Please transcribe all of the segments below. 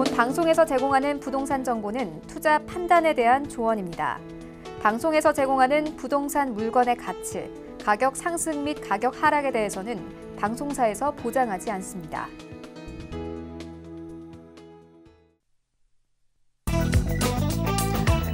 본 방송에서 제공하는 부동산 정보는 투자 판단에 대한 조언입니다. 방송에서 제공하는 부동산 물건의 가치, 가격 상승 및 가격 하락에 대해서는 방송사에서 보장하지 않습니다.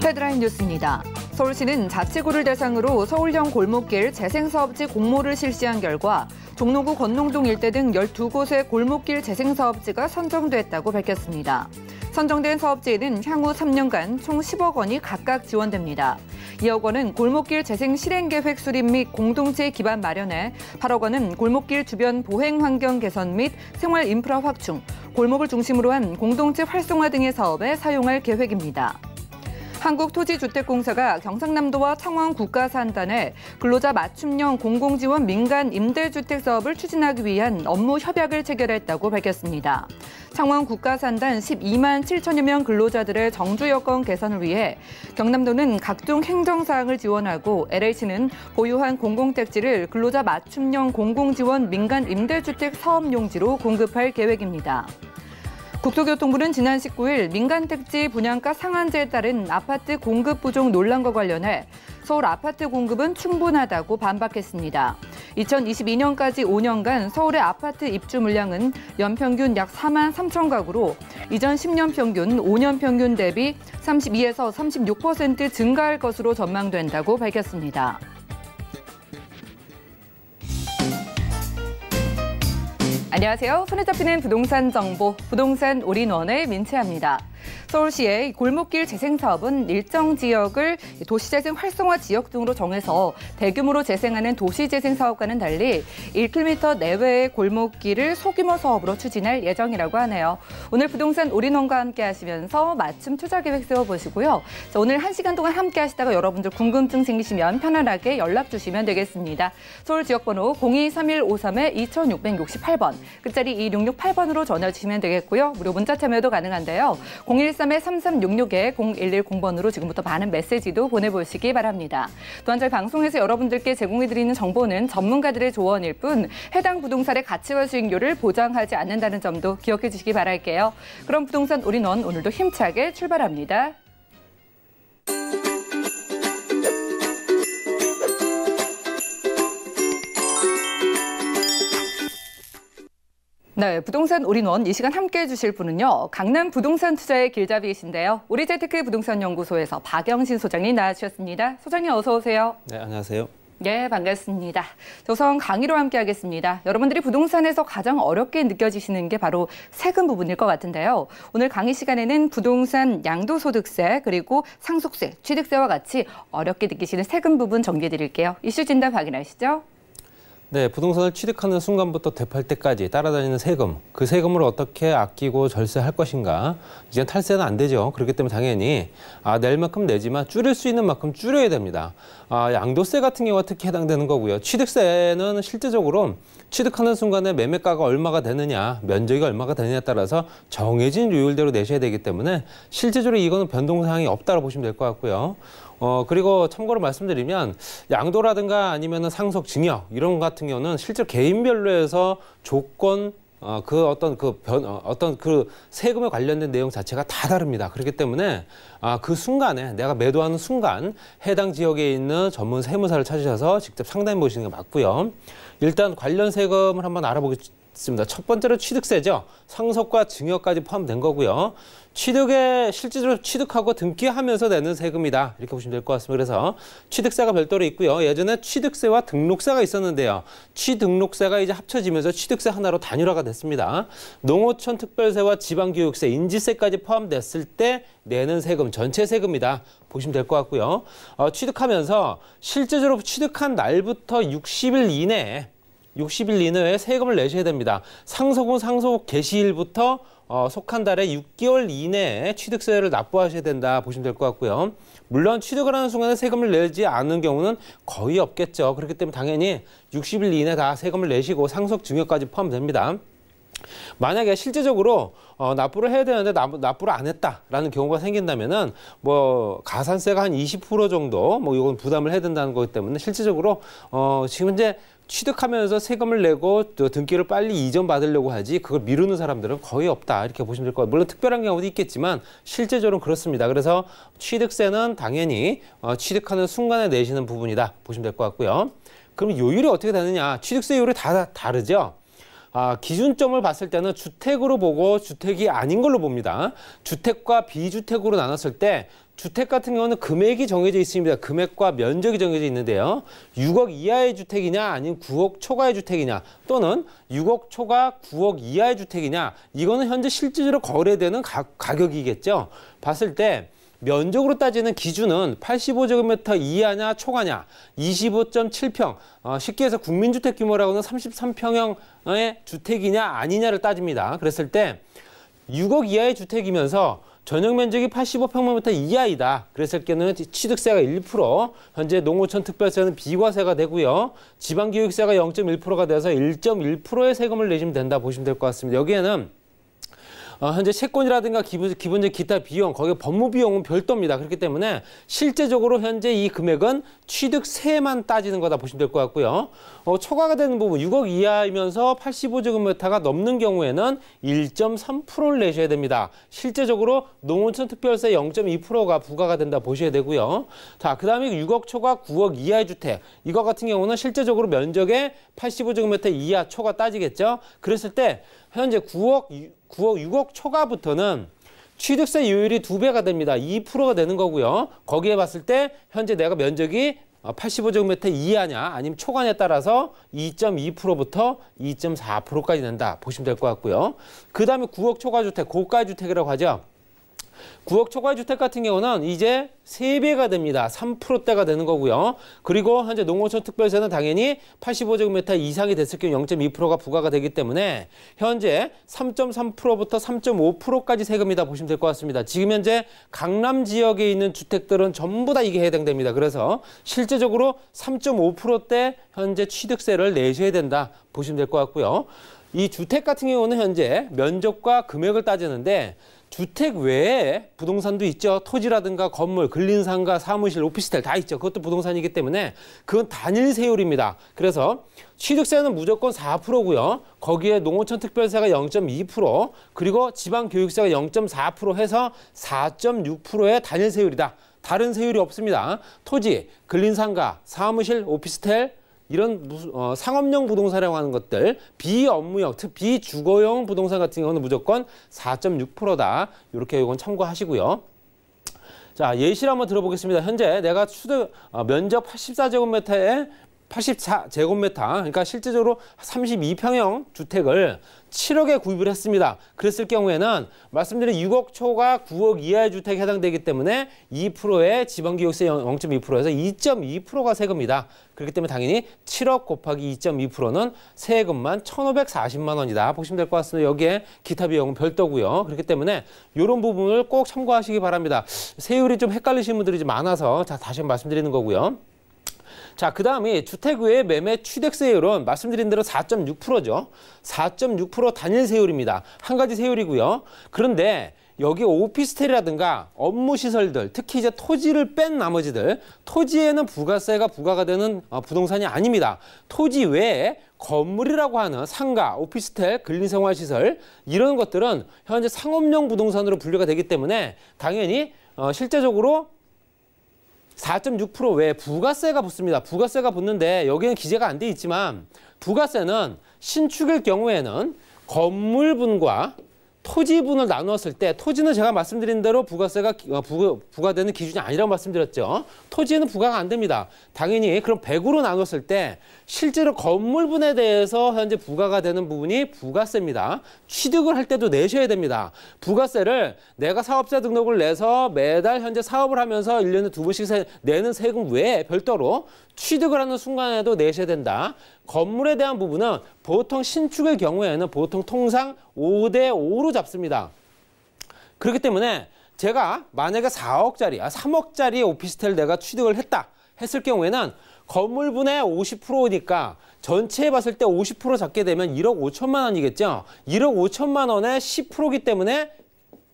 헤드라인 뉴스입니다. 서울시는 자치구를 대상으로 서울형 골목길 재생사업지 공모를 실시한 결과 종로구 건농동 일대 등 12곳의 골목길 재생사업지가 선정됐다고 밝혔습니다. 선정된 사업지에는 향후 3년간 총 10억 원이 각각 지원됩니다. 2억 원은 골목길 재생 실행계획 수립 및 공동체 기반 마련에, 8억 원은 골목길 주변 보행 환경 개선 및 생활 인프라 확충, 골목을 중심으로 한 공동체 활성화 등의 사업에 사용할 계획입니다. 한국토지주택공사가 경상남도와 창원 국가산단에 근로자 맞춤형 공공지원 민간 임대주택 사업을 추진하기 위한 업무 협약을 체결했다고 밝혔습니다. 창원 국가산단 12만 7천여 명 근로자들의 정주 여건 개선을 위해 경남도는 각종 행정사항을 지원하고 LH는 보유한 공공택지를 근로자 맞춤형 공공지원 민간 임대주택 사업용지로 공급할 계획입니다. 국토교통부는 지난 19일 민간택지 분양가 상한제에 따른 아파트 공급 부족 논란과 관련해 서울 아파트 공급은 충분하다고 반박했습니다. 2022년까지 5년간 서울의 아파트 입주 물량은 연평균 약 4만 3천 가구로 이전 10년 평균, 5년 평균 대비 32에서 36% 증가할 것으로 전망된다고 밝혔습니다. 안녕하세요. 손에 잡히는 부동산 정보, 부동산 올인원의 민채합니다. 서울시의 골목길 재생사업은 일정 지역을 도시재생 활성화 지역 등으로 정해서 대규모로 재생하는 도시재생사업과는 달리 1km 내외의 골목길을 소규모 사업으로 추진할 예정이라고 하네요. 오늘 부동산 올인원과 함께 하시면서 맞춤 투자 계획 세워보시고요. 자, 오늘 1시간 동안 함께 하시다가 여러분들 궁금증 생기시면 편안하게 연락 주시면 되겠습니다. 서울 지역번호 023153-2668번, 끝자리 2668번으로 전화 주시면 되겠고요. 무료 문자 참여도 가능한데요. 013-3366-0110번으로 지금부터 많은 메시지도 보내보시기 바랍니다. 또한 저희 방송에서 여러분들께 제공해드리는 정보는 전문가들의 조언일 뿐 해당 부동산의 가치와 수익률을 보장하지 않는다는 점도 기억해 주시기 바랄게요. 그럼 부동산 올인원 오늘도 힘차게 출발합니다. 네, 부동산 올인원 이 시간 함께해 주실 분은요. 강남 부동산 투자의 길잡이이신데요. 우리재테크 부동산연구소에서 박영신 소장님 나와주셨습니다. 소장님 어서 오세요. 네, 안녕하세요. 네, 반갑습니다. 우선 강의로 함께하겠습니다. 여러분들이 부동산에서 가장 어렵게 느껴지시는 게 바로 세금 부분일 것 같은데요. 오늘 강의 시간에는 부동산 양도소득세 그리고 상속세, 취득세와 같이 어렵게 느끼시는 세금 부분 정리해 드릴게요. 이슈 진단 확인하시죠. 네, 부동산을 취득하는 순간부터 대팔 때까지 따라다니는 세금, 그 세금을 어떻게 아끼고 절세할 것인가. 이제 탈세는 안 되죠. 그렇기 때문에 당연히 낼 만큼 내지만 줄일 수 있는 만큼 줄여야 됩니다. 양도세 같은 경우가 특히 해당되는 거고요. 취득세는 실제적으로 취득하는 순간에 매매가가 얼마가 되느냐, 면적이 얼마가 되느냐에 따라서 정해진 요율대로 내셔야 되기 때문에 실제적으로 이거는 변동사항이 없다고 보시면 될 것 같고요. 그리고 참고로 말씀드리면 양도라든가 아니면은 상속, 증여 이런 것 같은 경우는 실제 개인별로 해서 조건 어떤 그 세금에 관련된 내용 자체가 다 다릅니다. 그렇기 때문에 그 순간에 내가 매도하는 순간 해당 지역에 있는 전문 세무사를 찾으셔서 직접 상담해 보시는 게 맞고요. 일단 관련 세금을 한번 알아보겠습니다. 첫 번째로 취득세죠. 상속과 증여까지 포함된 거고요. 취득에 실질적으로 취득하고 등기하면서 내는 세금이다. 이렇게 보시면 될 것 같습니다. 그래서 취득세가 별도로 있고요. 예전에 취득세와 등록세가 있었는데요. 취등록세가 이제 합쳐지면서 취득세 하나로 단일화가 됐습니다. 농어촌 특별세와 지방교육세, 인지세까지 포함됐을 때 내는 세금, 전체 세금이다. 보시면 될 것 같고요. 취득하면서 실제적으로 취득한 날부터 60일 이내에 세금을 내셔야 됩니다. 상속은 상속 개시일부터 속한 달에 6개월 이내에 취득세를 납부하셔야 된다 보시면 될 것 같고요. 물론 취득을 하는 순간에 세금을 내지 않는 경우는 거의 없겠죠. 그렇기 때문에 당연히 60일 이내 다 세금을 내시고 상속 증여까지 포함됩니다. 만약에 실제적으로 납부를 해야 되는데 납부를 안 했다라는 경우가 생긴다면은 뭐 가산세가 한 20% 정도 이건 부담을 해야 된다는 거기 때문에 실질적으로 지금 이제 취득하면서 세금을 내고 또 등기를 빨리 이전받으려고 하지 그걸 미루는 사람들은 거의 없다 이렇게 보시면 될 것 같아요. 물론 특별한 경우도 있겠지만 실제적으로는 그렇습니다. 그래서 취득세는 당연히 취득하는 순간에 내시는 부분이다 보시면 될 것 같고요. 그럼 요율이 어떻게 되느냐? 취득세 요율이 다 다르죠. 기준점을 봤을 때는 주택으로 보고 주택이 아닌 걸로 봅니다. 주택과 비주택으로 나눴을 때 주택 같은 경우는 금액이 정해져 있습니다. 금액과 면적이 정해져 있는데요. 6억 이하의 주택이냐 아니면 9억 초과의 주택이냐 또는 6억 초과 9억 이하의 주택이냐 이거는 현재 실질적으로 거래되는 가격이겠죠. 봤을 때 면적으로 따지는 기준은 85제곱미터 이하냐 초과냐 25.7평 쉽게 해서 국민주택 규모라고는 33평형의 주택이냐 아니냐를 따집니다. 그랬을 때 6억 이하의 주택이면서 전용 면적이 85평방미터 이하이다. 그랬을 경우는 취득세가 1%, 현재 농어촌 특별세는 비과세가 되고요. 지방교육세가 0.1%가 돼서 1.1%의 세금을 내시면 된다 보시면 될 것 같습니다. 여기에는 현재 채권이라든가 기본적인 기타 비용, 거기에 법무 비용은 별도입니다. 그렇기 때문에 실제적으로 현재 이 금액은 취득세만 따지는 거다 보시면 될 것 같고요. 초과가 되는 부분 6억 이하이면서 85제곱미터가 넘는 경우에는 1.3%를 내셔야 됩니다. 실제적으로 농어촌 특별세 0.2%가 부과가 된다 보셔야 되고요. 자, 그다음에 6억 초과 9억 이하의 주택. 이거 같은 경우는 실제적으로 면적의 85제곱미터 이하 초과 따지겠죠. 그랬을 때 현재 6억 초과부터는 취득세 요율이 2배가 됩니다. 2%가 되는 거고요. 거기에 봤을 때 현재 내가 면적이 85제곱미터 이하냐 아니면 초과냐에 따라서 2.2%부터 2.4%까지 된다 보시면 될 것 같고요. 그 다음에 9억 초과주택, 고가주택이라고 하죠. 9억 초과주택 같은 경우는 이제 3배가 됩니다. 3%대가 되는 거고요. 그리고 현재 농어촌 특별세는 당연히 85제곱미터 이상이 됐을 경우 0.2%가 부과가 되기 때문에 현재 3.3%부터 3.5%까지 세금이다 보시면 될 것 같습니다. 지금 현재 강남 지역에 있는 주택들은 전부 다 이게 해당됩니다. 그래서 실제적으로 3.5%대 현재 취득세를 내셔야 된다 보시면 될 것 같고요. 이 주택 같은 경우는 현재 면적과 금액을 따지는데 주택 외에 부동산도 있죠. 토지라든가 건물, 근린상가, 사무실, 오피스텔 다 있죠. 그것도 부동산이기 때문에 그건 단일 세율입니다. 그래서 취득세는 무조건 4%고요. 거기에 농어촌 특별세가 0.2%, 그리고 지방교육세가 0.4% 해서 4.6%의 단일 세율이다. 다른 세율이 없습니다. 토지, 근린상가, 사무실, 오피스텔 이런 상업용 부동산이라고 하는 것들, 비업무용, 비주거용 부동산 같은 경우는 무조건 4.6%다. 이렇게 이건 참고하시고요. 자, 예시를 한번 들어보겠습니다. 현재 내가 면적 84제곱미터에 84제곱미터, 그러니까 실제적으로 32평형 주택을 7억에 구입을 했습니다. 그랬을 경우에는 말씀드린 6억 초과 9억 이하의 주택에 해당되기 때문에 2%의 지방교육세 0.2%에서 2.2%가 세금이다. 그렇기 때문에 당연히 7억 곱하기 2.2%는 세금만 1,540만 원이다. 보시면 될 것 같습니다. 여기에 기타 비용은 별도고요. 그렇기 때문에 이런 부분을 꼭 참고하시기 바랍니다. 세율이 좀 헷갈리시는 분들이 좀 많아서 다시 한번 말씀드리는 거고요. 자, 그 다음에 주택 외의 매매 취득세율은 말씀드린 대로 4.6%죠. 4.6% 단일 세율입니다. 한 가지 세율이고요. 그런데 여기 오피스텔이라든가 업무시설들, 특히 이제 토지를 뺀 나머지들, 토지에는 부가세가 부과가 되는 부동산이 아닙니다. 토지 외에 건물이라고 하는 상가, 오피스텔, 근린생활시설 이런 것들은 현재 상업용 부동산으로 분류가 되기 때문에 당연히 실제적으로 4.6% 외에 부가세가 붙습니다. 부가세가 붙는데 여기는 기재가 안 돼 있지만 부가세는 신축일 경우에는 건물분과 토지분을 나누었을 때 토지는 제가 말씀드린 대로 부가세가 부과되는 기준이 아니라고 말씀드렸죠. 토지에는 부과가 안 됩니다. 당연히 그럼 100으로 나눴을 때 실제로 건물분에 대해서 현재 부과가 되는 부분이 부가세입니다. 취득을 할 때도 내셔야 됩니다. 부가세를 내가 사업자 등록을 내서 매달 현재 사업을 하면서 1년에 2번씩 내는 세금 외에 별도로 취득을 하는 순간에도 내셔야 된다. 건물에 대한 부분은 보통 신축의 경우에는 보통 통상 5대5로 잡습니다. 그렇기 때문에 제가 만약에 4억짜리, 3억짜리 오피스텔 내가 취득을 했을 경우에는 건물분의 50%니까 전체에 봤을 때 50% 잡게 되면 1억 5천만 원이겠죠. 1억 5천만 원의 10%이기 때문에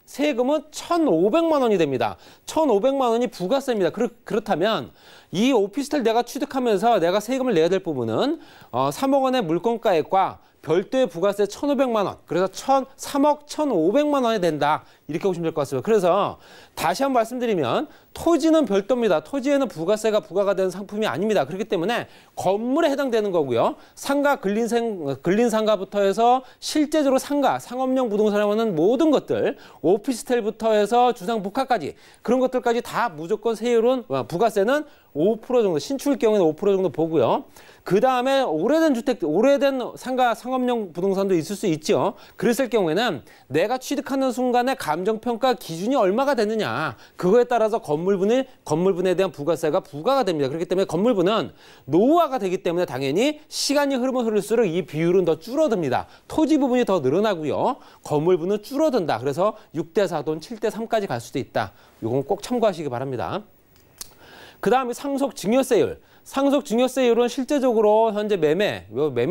세금은 1,500만 원이 됩니다. 1,500만 원이 부가세입니다. 그렇다면 이 오피스텔 내가 취득하면서 내가 세금을 내야 될 부분은 3억 원의 물건가액과 별도의 부가세 1,500만 원, 그래서 3억 1,500만 원이 된다. 이렇게 보시면 될 것 같습니다. 그래서 다시 한번 말씀드리면 토지는 별도입니다. 토지에는 부가세가 부과가 되는 상품이 아닙니다. 그렇기 때문에 건물에 해당되는 거고요. 상가, 근린상가부터 해서 실제적으로 상가, 상업용 부동산에 오는 모든 것들, 오피스텔부터 해서 주상복합까지 그런 것들까지 다 무조건 세율은 부가세는 5% 정도, 신축일 경우에는 5% 정도 보고요. 그 다음에 오래된 주택, 오래된 상가, 상업용 부동산도 있을 수 있죠. 그랬을 경우에는 내가 취득하는 순간에 감정평가 기준이 얼마가 되느냐. 그거에 따라서 건물분에 대한 부가세가 부과가 됩니다. 그렇기 때문에 건물분은 노후화가 되기 때문에 당연히 시간이 흐르면 흐를수록 이 비율은 더 줄어듭니다. 토지 부분이 더 늘어나고요. 건물분은 줄어든다. 그래서 6대4 또는 7대3까지 갈 수도 있다. 이건 꼭 참고하시기 바랍니다. 그 다음에 상속증여세율. 상속증여세율은 실제적으로 현재 매매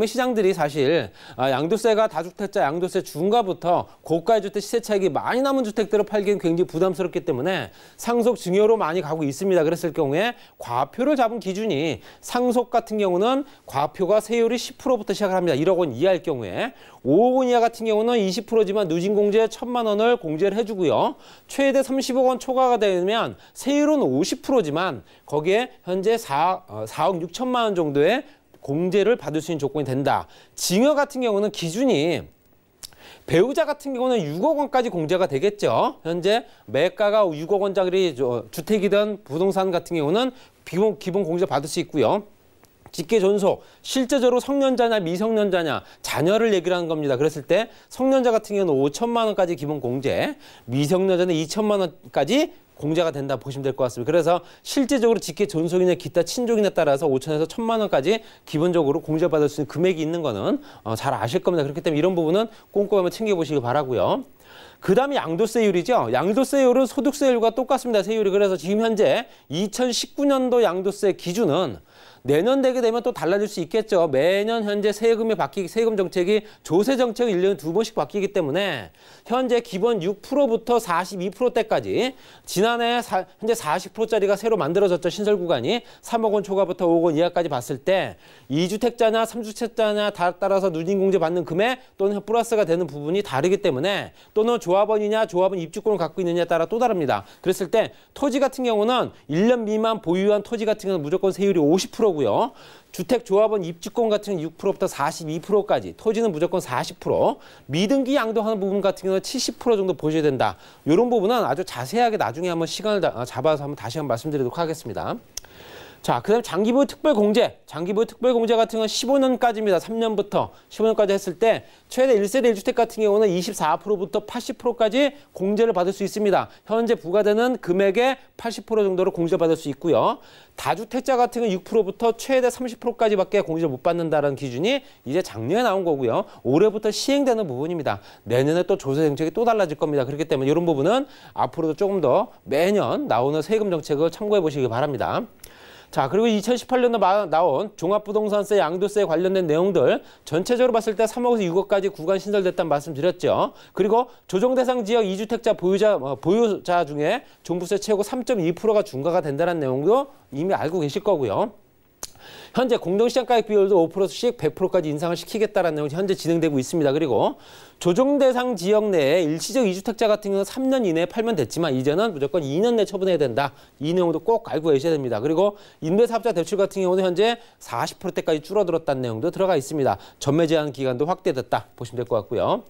시장들이 사실 양도세가 다주택자 양도세 중과부터 고가의 주택 시세 차익이 많이 남은 주택들을 팔기엔 굉장히 부담스럽기 때문에 상속증여로 많이 가고 있습니다. 그랬을 경우에 과표를 잡은 기준이 상속 같은 경우는 과표가 세율이 10%부터 시작을 합니다. 1억 원 이하일 경우에 5억 원 이하 같은 경우는 20%지만 누진공제 1,000만 원을 공제를 해주고요. 최대 30억 원 초과가 되면 세율은 50%지만 거기에 현재 4억 6천만 원 정도의 공제를 받을 수 있는 조건이 된다. 증여 같은 경우는 기준이 배우자 같은 경우는 6억 원까지 공제가 되겠죠. 현재 매가가 6억 원짜리 주택이든 부동산 같은 경우는 기본 공제 받을 수 있고요. 직계 존속, 실제적으로 성년자냐 미성년자냐 자녀를 얘기를 하는 겁니다. 그랬을 때 성년자 같은 경우는 5천만 원까지 기본 공제, 미성년자는 2천만 원까지 공제가 된다 보시면 될 것 같습니다. 그래서 실제적으로 직계 존속이나 기타 친족인에 따라서 5천에서 1,000만 원까지 기본적으로 공제받을 수 있는 금액이 있는 거는 잘 아실 겁니다. 그렇기 때문에 이런 부분은 꼼꼼히 챙겨보시기 바라고요. 그 다음에 양도세율이죠. 양도세율은 소득세율과 똑같습니다. 세율이. 그래서 지금 현재 2019년도 양도세 기준은 내년 되게 되면 또 달라질 수 있겠죠. 매년 현재 세금 정책이 조세 정책이 1년에 2번씩 바뀌기 때문에 현재 기본 6%부터 42%대까지 지난해 현재 40%짜리가 새로 만들어졌죠. 신설 구간이 3억 원 초과부터 5억 원 이하까지 봤을 때 2주택자냐 3주택자냐 따라서 누진공제 받는 금액 또는 플러스가 되는 부분이 다르기 때문에 또는 조합원이냐 조합원 입주권을 갖고 있느냐에 따라 또 다릅니다. 그랬을 때 토지 같은 경우는 1년 미만 보유한 토지 같은 경우는 무조건 세율이 50%고요. 주택조합원 입주권 같은 경우는 6%부터 42%까지, 토지는 무조건 40%, 미등기 양도하는 부분 같은 경우는 70% 정도 보셔야 된다. 이런 부분은 아주 자세하게 나중에 한번 시간을 잡아서 다시 한번 말씀드리도록 하겠습니다. 자, 그 다음에 장기보유 특별공제. 장기보유 특별공제 같은 경우는 15년까지입니다. 3년부터 15년까지 했을 때 최대 1세대 1주택 같은 경우는 24%부터 80%까지 공제를 받을 수 있습니다. 현재 부과되는 금액의 80% 정도로 공제받을 수 있고요. 다주택자 같은 경우는 6%부터 최대 30%까지밖에 공제를 못 받는다는 기준이 이제 작년에 나온 거고요. 올해부터 시행되는 부분입니다. 내년에 또 조세 정책이 또 달라질 겁니다. 그렇기 때문에 이런 부분은 앞으로도 조금 더 매년 나오는 세금 정책을 참고해 보시기 바랍니다. 자, 그리고 2018년도 나온 종합부동산세, 양도세 관련된 내용들 전체적으로 봤을 때 3억에서 6억까지 구간 신설됐다는 말씀 드렸죠. 그리고 조정대상 지역 2주택자 보유자 중에 종부세 최고 3.2%가 중과가 된다는 내용도 이미 알고 계실 거고요. 현재 공동시장가액 비율도 5%씩 100%까지 인상을 시키겠다는 내용이 현재 진행되고 있습니다. 그리고 조정대상 지역 내에 일시적 2주택자 같은 경우는 3년 이내에 팔면 됐지만 이제는 무조건 2년 내에 처분해야 된다. 이 내용도 꼭 알고 계셔야 됩니다. 그리고 임대사업자 대출 같은 경우는 현재 40%대까지 줄어들었다는 내용도 들어가 있습니다. 전매 제한 기간도 확대됐다 보시면 될 것 같고요.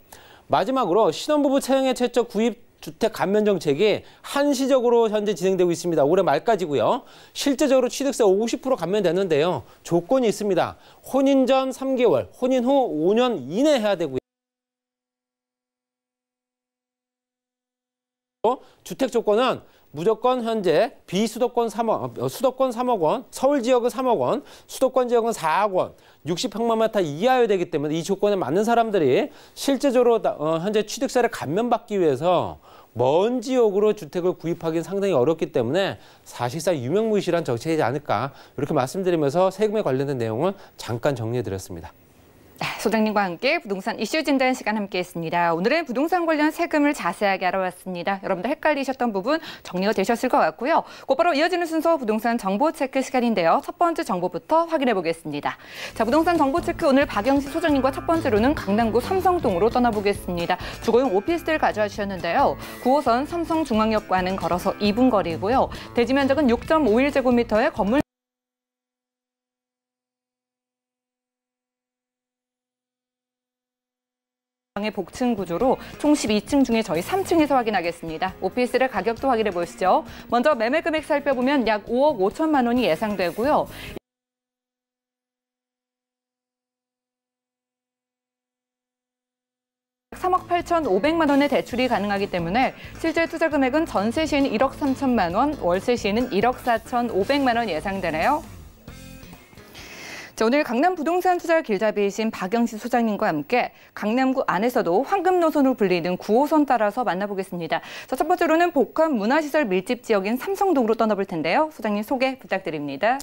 마지막으로 신혼부부 채용의 최초 구입 주택 감면 정책이 한시적으로 현재 진행되고 있습니다. 올해 말까지고요. 실제적으로 취득세 50% 감면되는데요. 조건이 있습니다. 혼인 전 3개월, 혼인 후 5년 이내에 해야 되고요. 주택 조건은 무조건 현재 비수도권 수도권 3억 원, 서울 지역은 3억 원, 수도권 지역은 4억 원, 60평방미터 이하여야 되기 때문에 이 조건에 맞는 사람들이 실제적으로 현재 취득세를 감면받기 위해서 먼 지역으로 주택을 구입하기는 상당히 어렵기 때문에 사실상 유명무실한 정책이지 않을까 이렇게 말씀드리면서 세금에 관련된 내용을 잠깐 정리해드렸습니다. 소장님과 함께 부동산 이슈 진단 시간 함께했습니다. 오늘은 부동산 관련 세금을 자세하게 알아봤습니다. 여러분들 헷갈리셨던 부분 정리가 되셨을 것 같고요. 곧바로 이어지는 순서 부동산 정보 체크 시간인데요. 첫 번째 정보부터 확인해 보겠습니다. 자, 부동산 정보 체크 오늘 박영시 소장님과 첫 번째로는 강남구 삼성동으로 떠나보겠습니다. 주거용 오피스텔 가져와 주셨는데요. 9호선 삼성중앙역과는 걸어서 2분 거리고요. 대지 면적은 6.51제곱미터의 건물 의 복층 구조로 총 12층 중에 저희 3층에서 확인하겠습니다. 오피스텔의 가격도 확인해 보시죠. 먼저 매매 금액 살펴보면 약 5억 5천만 원이 예상되고요. 3억 8,500만 원의 대출이 가능하기 때문에 실제 투자 금액은 전세 시에는 1억 3천만 원, 월세 시에는 1억 4,500만 원 예상되네요. 자, 오늘 강남 부동산 투자 길잡이이신 박영시 소장님과 함께 강남구 안에서도 황금 노선으로 불리는 9호선 따라서 만나보겠습니다. 자, 첫 번째로는 복합 문화시설 밀집 지역인 삼성동으로 떠나볼 텐데요. 소장님 소개 부탁드립니다.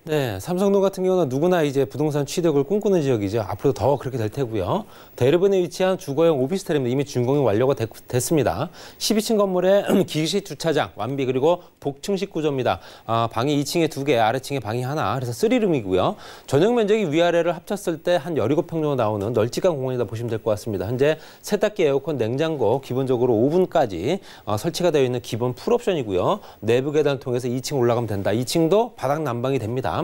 네, 삼성동 같은 경우는 누구나 이제 부동산 취득을 꿈꾸는 지역이죠. 앞으로 더 그렇게 될 테고요. 대로변에 위치한 주거용 오피스텔입니다. 이미 준공이 완료가 됐습니다. 12층 건물에 기식 주차장 완비 그리고 복층식 구조입니다. 방이 2층에 2개, 아래층에 방이 하나, 그래서 3룸이고요. 전용 면적이 위아래를 합쳤을 때 한 17평 정도 나오는 널찍한 공간이다 보시면 될 것 같습니다. 현재 세탁기, 에어컨, 냉장고 기본적으로 오븐까지 설치가 되어 있는 기본 풀옵션이고요. 내부 계단을 통해서 2층 올라가면 된다. 2층도 바닥 난방이 됩니다.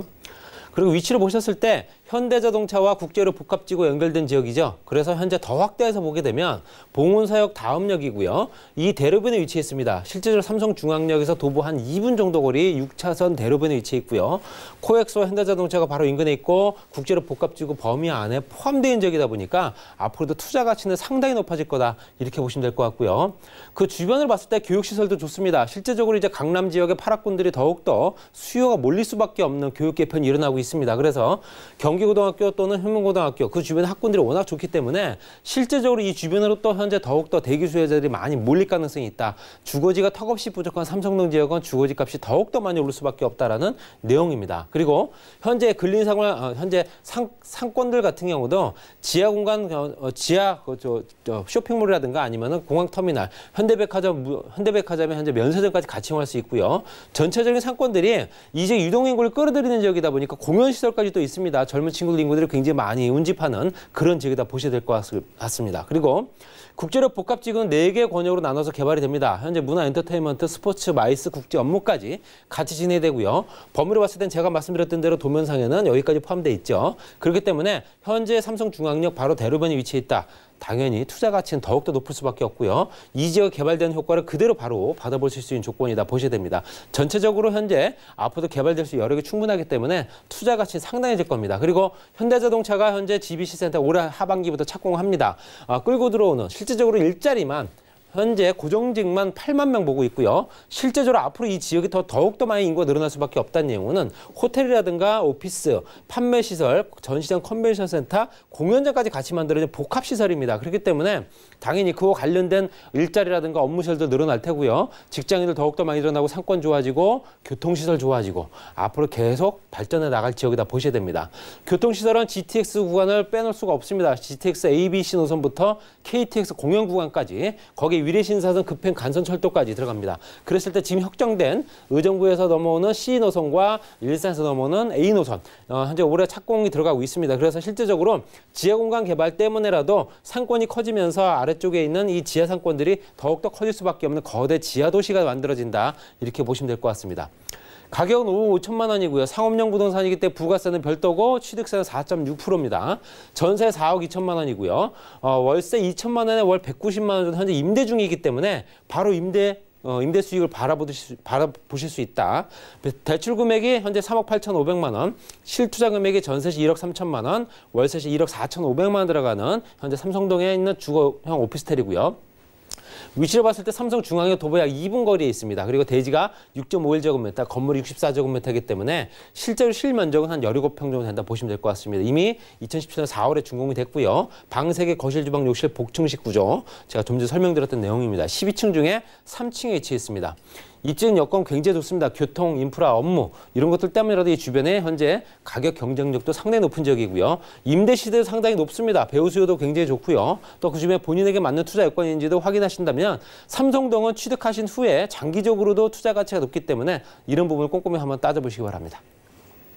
그리고 위치를 보셨을 때 현대자동차와 국제로 복합지구 연결된 지역이죠. 그래서 현재 더 확대해서 보게 되면 봉온사역 다음역이고요. 이 대로변에 위치해 있습니다. 실제로 삼성중앙역에서 도보 한 2분 정도 거리 6차선 대로변에 위치해 있고요. 코엑스와 현대자동차가 바로 인근에 있고 국제로 복합지구 범위 안에 포함되어 있는 지역이다 보니까 앞으로도 투자 가치는 상당히 높아질 거다. 이렇게 보시면 될 것 같고요. 그 주변을 봤을 때 교육시설도 좋습니다. 실제적으로 이제 강남 지역의 파락군들이 더욱더 수요가 몰릴 수밖에 없는 교육 개편이 일어나고 있습니다. 그래서 경기고등학교 또는 흉문고등학교 그 주변 학군들이 워낙 좋기 때문에 실제적으로 이 주변으로 또 현재 더욱더 대기 수요자들이 많이 몰릴 가능성이 있다. 주거지가 턱없이 부족한 삼성동 지역은 주거지 값이 더욱더 많이 오를 수밖에 없다라는 내용입니다. 그리고 현재 근린상황, 현재 상권들 같은 경우도 지하 공간, 지하 쇼핑몰이라든가 아니면은 공항터미널, 현대백화점에 현재 면세점까지 같이 이용할 수 있고요. 전체적인 상권들이 이제 유동인구를 끌어들이는 지역이다 보니까 공연시설까지 또 있습니다. 젊은 친구들 인구들이 굉장히 많이 운집하는 그런 지역이다 보셔야 될 것 같습니다. 그리고 국제로 복합지구는 4개 권역으로 나눠서 개발이 됩니다. 현재 문화, 엔터테인먼트, 스포츠, 마이스, 국제 업무까지 같이 진행되고요. 범위로 봤을 땐 제가 말씀드렸던 대로 도면상에는 여기까지 포함되어 있죠. 그렇기 때문에 현재 삼성중앙역 바로 대로변에 위치해 있다. 당연히 투자 가치는 더욱더 높을 수밖에 없고요. 이 지역 개발되는 효과를 그대로 바로 받아보실 수 있는 조건이다 보셔야 됩니다. 전체적으로 현재 앞으로도 개발될 수 여력이 충분하기 때문에 투자 가치는 상당해질 겁니다. 그리고 현대자동차가 현재 GBC센터 올해 하반기부터 착공합니다. 끌고 들어오는 실질적으로 일자리만 현재 고정직만 8만 명 보고 있고요. 실제적으로 앞으로 이 지역이 더욱더 많이 인구가 늘어날 수밖에 없다는 내용은 호텔이라든가 오피스, 판매시설, 전시장 컨벤션 센터, 공연장까지 같이 만들어진 복합시설입니다. 그렇기 때문에 당연히 그와 관련된 일자리라든가 업무시설도 늘어날 테고요. 직장인들 더욱더 많이 늘어나고 상권 좋아지고 교통시설 좋아지고 앞으로 계속 발전해 나갈 지역이다 보셔야 됩니다. 교통시설은 GTX 구간을 빼놓을 수가 없습니다. GTX ABC 노선부터 KTX 공연 구간까지 거기 위례신사선 급행 간선철도까지 들어갑니다. 그랬을 때 지금 확정된 의정부에서 넘어오는 C 노선과 일산에서 넘어오는 A 노선 현재 올해 착공이 들어가고 있습니다. 그래서 실제적으로 지하공간 개발 때문에라도 상권이 커지면서 아래쪽에 있는 이 지하 상권들이 더욱더 커질 수밖에 없는 거대 지하 도시가 만들어진다. 이렇게 보시면 될 것 같습니다. 가격은 5억 5천만 원이고요. 상업용 부동산이기 때문에 부가세는 별도고 취득세는 4.6%입니다. 전세 4억 2천만 원이고요. 월세 2천만 원에 월 190만 원 정도 현재 임대 중이기 때문에 바로 임대 수익을 바라보실 수 있다. 대출 금액이 현재 3억 8,500만 원, 실투자 금액이 전세시 1억 3천만 원, 월세시 1억 4,500만 원 들어가는 현재 삼성동에 있는 주거형 오피스텔이고요. 위치를 봤을 때 삼성중앙역 도보 약 2분 거리에 있습니다. 그리고 대지가 6.51제곱미터, 건물이 64제곱미터이기 때문에 실제로 실면적은 한 17평 정도 된다 보시면 될 것 같습니다. 이미 2017년 4월에 준공이 됐고요. 방 3개, 거실, 주방, 욕실, 복층식 구조. 제가 좀 전에 설명드렸던 내용입니다. 12층 중에 3층에 위치해 있습니다. 입지는 여건 굉장히 좋습니다. 교통, 인프라, 업무 이런 것들 때문이라도 이 주변에 현재 가격 경쟁력도 상당히 높은 지역이고요. 임대 시세도 상당히 높습니다. 배우 수요도 굉장히 좋고요. 또 그 주변에 본인에게 맞는 투자 여건인지도 확인하신다면 삼성동은 취득하신 후에 장기적으로도 투자 가치가 높기 때문에 이런 부분을 꼼꼼히 한번 따져보시기 바랍니다.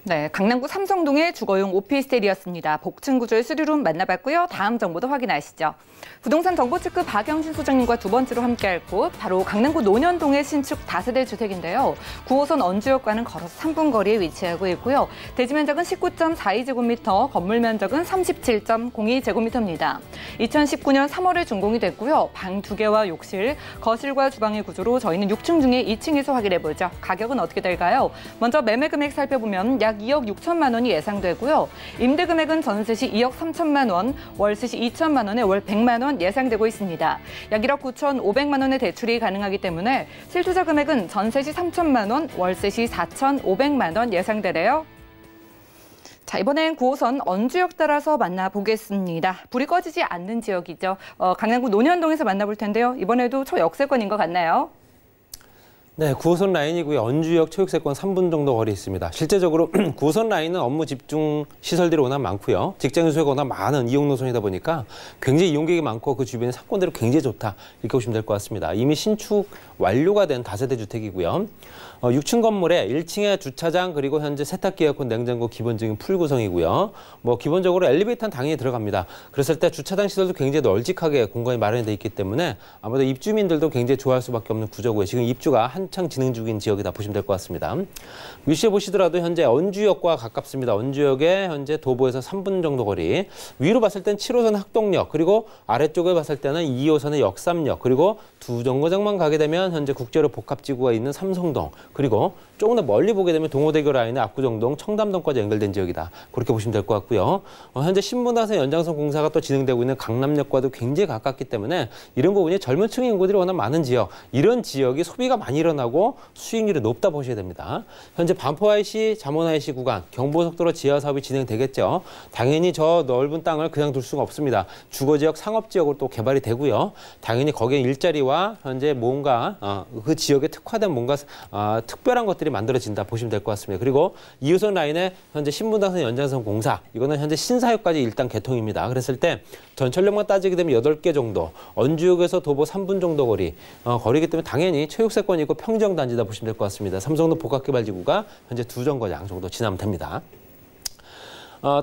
네, 강남구 삼성동의 주거용 오피스텔이었습니다. 복층 구조의 수리룸 만나봤고요. 다음 정보도 확인하시죠. 부동산 정보체크 박영신 소장님과 두 번째로 함께할 곳, 바로 강남구 논현동의 신축 다세대 주택인데요. 9호선 언주역과는 걸어서 3분 거리에 위치하고 있고요. 대지 면적은 19.42제곱미터, 건물 면적은 37.02제곱미터입니다. 2019년 3월에 준공이 됐고요. 방 2개와 욕실, 거실과 주방의 구조로 저희는 6층 중에 2층에서 확인해보죠. 가격은 어떻게 될까요? 먼저 매매 금액 살펴보면 약 2억 6천만 원이 예상되고요. 임대 금액은 전세 시 2억 3천만 원, 월세 시 2천만 원에 월 100만 원 예상되고 있습니다. 약 1억 9,500만 원의 대출이 가능하기 때문에 실투자 금액은 전세 시 3천만 원, 월세 시 4,500만 원 예상되래요. 자, 이번엔 9호선 언주역 따라서 만나보겠습니다. 불이 꺼지지 않는 지역이죠. 강남구 논현동에서 만나볼 텐데요. 이번에도 초역세권인 것 같나요? 네, 9호선 라인이고요. 언주역 초역세권 3분 정도 거리에 있습니다. 실제적으로 9호선 라인은 업무 집중 시설들이 워낙 많고요. 직장인 수요가 워낙 많은 이용 노선이다 보니까 굉장히 이용객이 많고 그 주변의 상권들이 굉장히 좋다. 이렇게 보시면 될 것 같습니다. 이미 신축 완료가 된 다세대 주택이고요. 6층 건물에 1층에 주차장 그리고 현재 세탁기, 에어컨, 냉장고 기본적인 풀 구성이고요. 뭐 기본적으로 엘리베이터는 당연히 들어갑니다. 그랬을 때 주차장 시설도 굉장히 널찍하게 공간이 마련이 돼 있기 때문에 아무래도 입주민들도 굉장히 좋아할 수밖에 없는 구조고요. 지금 입주가 한창 진행 중인 지역이다 보시면 될 것 같습니다. 위치에 보시더라도 현재 언주역과 가깝습니다. 언주역에 현재 도보에서 3분 정도 거리. 위로 봤을 땐 7호선 학동역 그리고 아래쪽에 봤을 때는 2호선의 역삼역 그리고 두 정거장만 가게 되면 현재 국제로 복합지구가 있는 삼성동 그리고 조금 더 멀리 보게 되면 동호대교 라인의 압구정동, 청담동까지 연결된 지역이다. 그렇게 보시면 될 것 같고요. 현재 신분당선 연장선 공사가 또 진행되고 있는 강남역과도 굉장히 가깝기 때문에 이런 부분이 젊은 층 인구들이 워낙 많은 지역, 이런 지역이 소비가 많이 일어나고 수익률이 높다 보셔야 됩니다. 현재 반포 IC, 잠원 IC 구간, 경부고속도로 지하 사업이 진행되겠죠. 당연히 저 넓은 땅을 그냥 둘 수가 없습니다. 주거지역, 상업지역으로 또 개발이 되고요. 당연히 거기에 일자리와 현재 뭔가 그 지역에 특화된 뭔가 특별한 것들이 만들어진다 보시면 될 것 같습니다. 그리고 2호선 라인의 현재 신분당선 연장선 공사, 이거는 현재 신사역까지 일단 개통입니다. 그랬을 때 전철역만 따지게 되면 8개 정도, 언주역에서 도보 3분 정도 거리이기 때문에 당연히 최육세권이고 평정단지다 보시면 될 것 같습니다. 삼성동 복합개발지구가 현재 2정거장 정도 지나면 됩니다.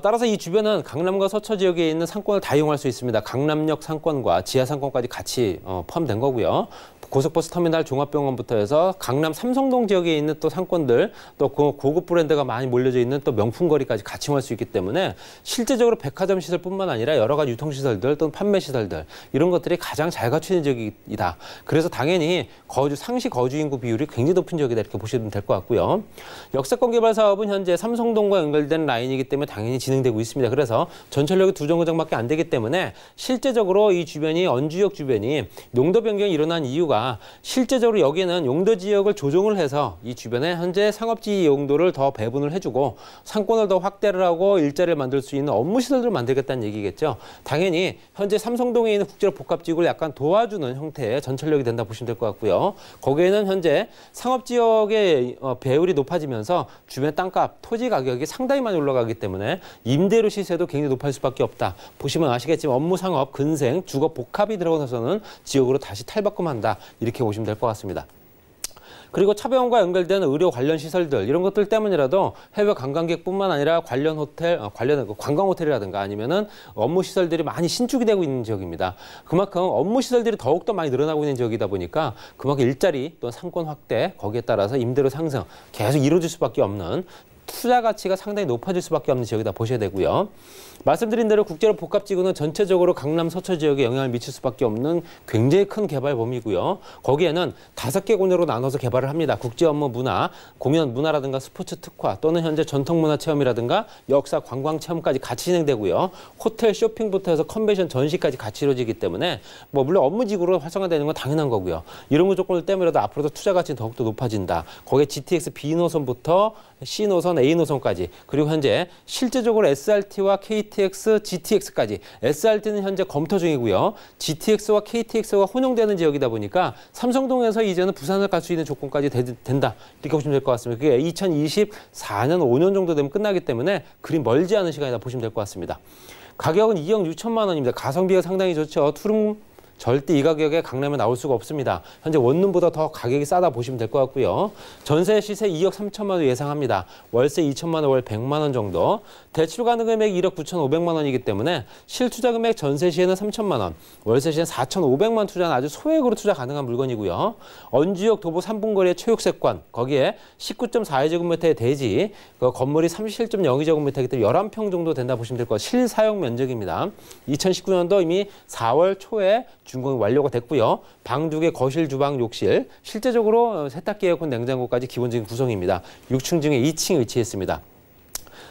따라서 이 주변은 강남과 서초 지역에 있는 상권을 다 이용할 수 있습니다. 강남역 상권과 지하 상권까지 같이 포함된 거고요. 고속버스 터미널 종합병원부터 해서 강남 삼성동 지역에 있는 또 상권들, 또 고급 브랜드가 많이 몰려져 있는 또 명품거리까지 같이 이용할 수 있기 때문에 실제적으로 백화점 시설뿐만 아니라 여러 가지 유통시설들 또는 판매시설들 이런 것들이 가장 잘 갖추는 지역이다. 그래서 당연히 상시 거주 인구 비율이 굉장히 높은 지역이다 이렇게 보시면 될 것 같고요. 역세권 개발 사업은 현재 삼성동과 연결된 라인이기 때문에 당연히 진행되고 있습니다. 그래서 전철역이 2정거장밖에 안 되기 때문에 실제적으로 이 주변이 언주역 주변이 용도 변경이 일어난 이유가 실제적으로 여기는 용도 지역을 조정을 해서 이 주변에 현재 상업지 용도를 더 배분을 해주고 상권을 더 확대를 하고 일자리를 만들 수 있는 업무 시설들을 만들겠다는 얘기겠죠. 당연히 현재 삼성동에 있는 국제로 복합지구를 약간 도와주는 형태의 전철역이 된다 보시면 될 것 같고요. 거기에는 현재 상업지역의 배율이 높아지면서 주변 땅값, 토지 가격이 상당히 많이 올라가기 때문에 임대료 시세도 굉장히 높을 수밖에 없다. 보시면 아시겠지만 업무, 상업, 근생, 주거 복합이 들어가서는 지역으로 다시 탈바꿈한다. 이렇게 보시면 될 것 같습니다. 그리고 차병원과 연결된 의료 관련 시설들 이런 것들 때문이라도 해외 관광객뿐만 아니라 관련 호텔, 관광 호텔이라든가 아니면은 업무 시설들이 많이 신축이 되고 있는 지역입니다. 그만큼 업무 시설들이 더욱더 많이 늘어나고 있는 지역이다 보니까 그만큼 일자리 또 상권 확대 거기에 따라서 임대료 상승 계속 이루어질 수밖에 없는 투자 가치가 상당히 높아질 수밖에 없는 지역이다 보셔야 되고요. 말씀드린 대로 국제로 복합지구는 전체적으로 강남 서초 지역에 영향을 미칠 수밖에 없는 굉장히 큰 개발 범위고요. 거기에는 5개 공연으로 나눠서 개발을 합니다. 국제 업무 문화, 공연 문화라든가 스포츠 특화 또는 현재 전통문화 체험이라든가 역사 관광 체험까지 같이 진행되고요. 호텔 쇼핑부터 해서 컨벤션 전시까지 같이 이루어지기 때문에 뭐 물론 업무지구로 활성화되는 건 당연한 거고요. 이런 조건을 때문에라도 앞으로도 투자 가치는 더욱더 높아진다. 거기에 GTX B 노선부터 C 노선, A 노선까지, 그리고 현재 실제적으로 SRT와 KTX, GTX까지, SRT는 현재 검토 중이고요. GTX와 KTX가 혼용되는 지역이다 보니까 삼성동에서 이제는 부산을 갈 수 있는 조건까지 된다, 이렇게 보시면 될 것 같습니다. 그게 2024년 5년 정도 되면 끝나기 때문에 그리 멀지 않은 시간이다 보시면 될 것 같습니다. 가격은 2억 6천만 원입니다. 가성비가 상당히 좋죠. 투룸 절대 이 가격에 강남에 나올 수가 없습니다. 현재 원룸보다 더 가격이 싸다 보시면 될 것 같고요. 전세 시세 2억 3천만 원 예상합니다. 월세 2천만 원, 월 100만 원 정도. 대출 가능 금액 1억 9,500만 원이기 때문에 실투자 금액 전세 시에는 3천만 원, 월세 시에는 4,500만 원 투자는 아주 소액으로 투자 가능한 물건이고요. 언지역 도보 3분거리의 최육세권, 거기에 19.42제곱미터의 대지, 그 건물이 37.02제곱미터이기 때문에 11평 정도 된다 보시면 될 것 같아요. 실사용 면적입니다. 2019년도 이미 4월 초에 준공이 완료가 됐고요. 방 2개, 거실, 주방, 욕실, 실제적으로 세탁기, 에어컨, 냉장고까지 기본적인 구성입니다. 6층 중에 2층에 위치했습니다.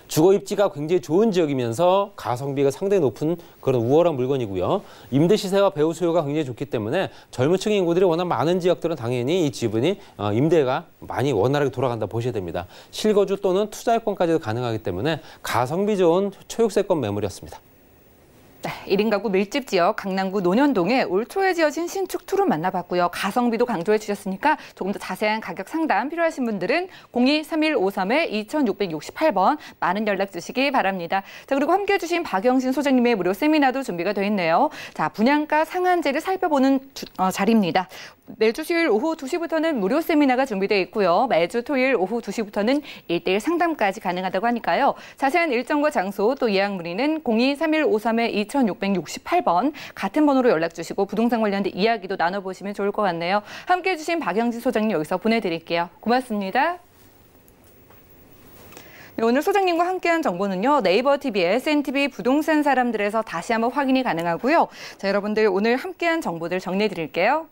주거 입지가 굉장히 좋은 지역이면서 가성비가 상당히 높은 그런 우월한 물건이고요. 임대 시세와 배후 수요가 굉장히 좋기 때문에 젊은 층 인구들이 워낙 많은 지역들은 당연히 이 지분이 임대가 많이 원활하게 돌아간다 보셔야 됩니다. 실거주 또는 투자권까지도 가능하기 때문에 가성비 좋은 초육세권 매물이었습니다. 네, 1인 가구 밀집 지역 강남구 논현동에 올 초에 지어진 신축 투룸 만나봤고요. 가성비도 강조해 주셨으니까 조금 더 자세한 가격 상담 필요하신 분들은 02-3153-2668번 많은 연락 주시기 바랍니다. 자, 그리고 함께해 주신 박영신 소장님의 무료 세미나도 준비가 되어 있네요. 자, 분양가 상한제를 살펴보는 자리입니다. 매주 수요일 오후 2시부터는 무료 세미나가 준비되어 있고요. 매주 토요일 오후 2시부터는 1:1 상담까지 가능하다고 하니까요. 자세한 일정과 장소 또 예약 문의는 02-3153-2668번 같은 번호로 연락 주시고 부동산 관련된 이야기도 나눠보시면 좋을 것 같네요. 함께해 주신 박영진 소장님 여기서 보내드릴게요. 고맙습니다. 네, 오늘 소장님과 함께한 정보는요. 네이버 TV의 SNTV 부동산 사람들에서 다시 한번 확인이 가능하고요. 자, 여러분들 오늘 함께한 정보들 정리해드릴게요.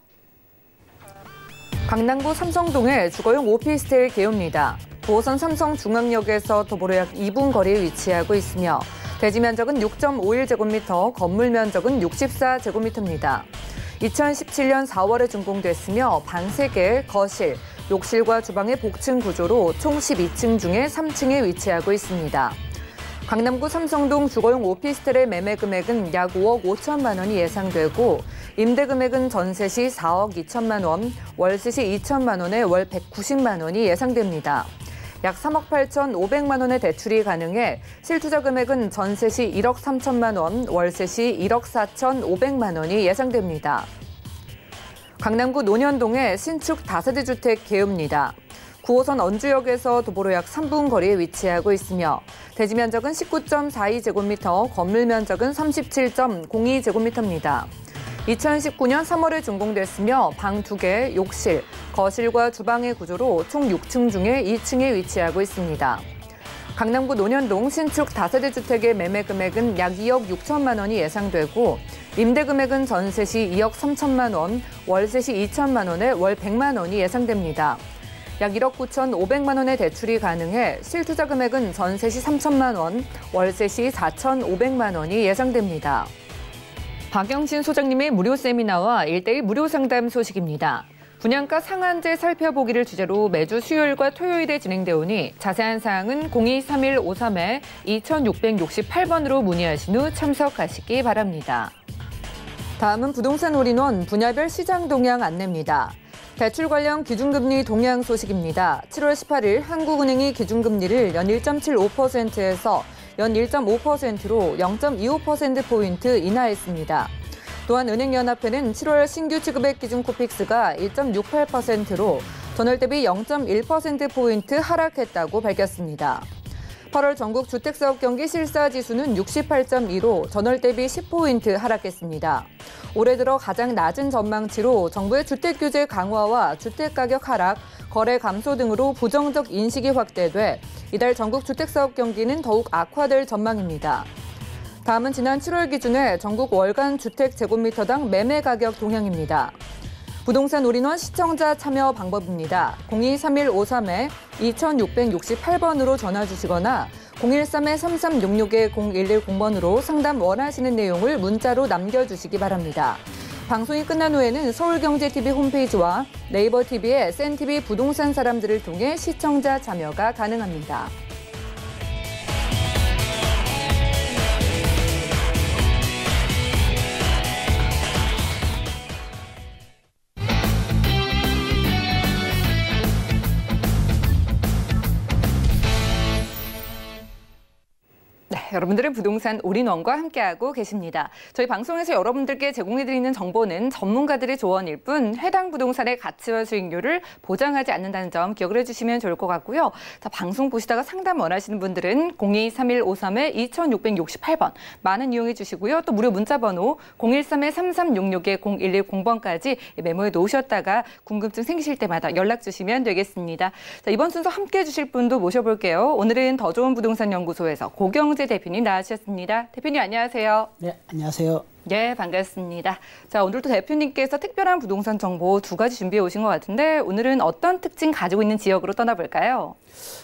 강남구 삼성동의 주거용 오피스텔 개요입니다. 9호선 삼성중앙역에서 도보로 약 2분 거리에 위치하고 있으며 대지 면적은 6.51제곱미터, 건물 면적은 64제곱미터입니다. 2017년 4월에 준공됐으며 방 3개, 거실, 욕실과 주방의 복층 구조로 총 12층 중에 3층에 위치하고 있습니다. 강남구 삼성동 주거용 오피스텔의 매매 금액은 약 5억 5천만 원이 예상되고 임대 금액은 전세 시 4억 2천만 원, 월세 시 2천만 원에 월 190만 원이 예상됩니다. 약 3억 8,500만 원의 대출이 가능해 실투자 금액은 전세 시 1억 3천만 원, 월세 시 1억 4,500만 원이 예상됩니다. 강남구 논현동의 신축 다세대 주택 개요입니다. 9호선 언주역에서 도보로 약 3분 거리에 위치하고 있으며 대지 면적은 19.42제곱미터, 건물 면적은 37.02제곱미터입니다. 2019년 3월에 준공됐으며 방 2개, 욕실, 거실과 주방의 구조로 총 6층 중에 2층에 위치하고 있습니다. 강남구 논현동 신축 다세대 주택의 매매 금액은 약 2억 6천만 원이 예상되고 임대 금액은 전세 시 2억 3천만 원, 월세 시 2천만 원에 월 100만 원이 예상됩니다. 약 1억 9,500만 원의 대출이 가능해 실투자 금액은 전세 시 3천만 원, 월세 시 4,500만 원이 예상됩니다. 박영신 소장님의 무료 세미나와 1:1 무료 상담 소식입니다. 분양가 상한제 살펴보기를 주제로 매주 수요일과 토요일에 진행되어 오니 자세한 사항은 02-3153-2668번으로 문의하신 후 참석하시기 바랍니다. 다음은 부동산 올인원 분야별 시장 동향 안내입니다. 대출 관련 기준금리 동향 소식입니다. 7월 18일 한국은행이 기준금리를 연 1.75%에서 연 1.5%로 0.25%포인트 인하했습니다. 또한 은행연합회는 7월 신규 취급액 기준 코픽스가 1.68%로 전월 대비 0.1%포인트 하락했다고 밝혔습니다. 8월 전국 주택사업 경기 실사지수는 68.2로 전월 대비 10포인트 하락했습니다. 올해 들어 가장 낮은 전망치로 정부의 주택규제 강화와 주택가격 하락, 거래 감소 등으로 부정적 인식이 확대돼 이달 전국 주택사업 경기는 더욱 악화될 전망입니다. 다음은 지난 7월 기준의 전국 월간 주택 제곱미터당 매매 가격 동향입니다. 부동산 올인원 시청자 참여 방법입니다. 02-3153-2668번으로 전화 주시거나 013-3366-0110번으로 상담 원하시는 내용을 문자로 남겨주시기 바랍니다. 방송이 끝난 후에는 서울경제TV 홈페이지와 네이버 TV의 SNTV 부동산 사람들을 통해 시청자 참여가 가능합니다. 여러분들은 부동산 올인원과 함께하고 계십니다. 저희 방송에서 여러분들께 제공해드리는 정보는 전문가들의 조언일 뿐 해당 부동산의 가치와 수익률을 보장하지 않는다는 점 기억을 해주시면 좋을 것 같고요. 자, 방송 보시다가 상담 원하시는 분들은 023153-2668번 많은 이용해 주시고요. 또 무료 문자번호 013-3366-0110번까지 메모해 놓으셨다가 궁금증 생기실 때마다 연락 주시면 되겠습니다. 자, 이번 순서 함께해 주실 분도 모셔볼게요. 오늘은 더 좋은 부동산 연구소에서 고경재 대표님 나와주셨습니다. 대표님 안녕하세요. 네, 안녕하세요. 네, 반갑습니다. 자, 오늘도 대표님께서 특별한 부동산 정보 두 가지 준비해 오신 것 같은데 오늘은 어떤 특징 가지고 있는 지역으로 떠나볼까요?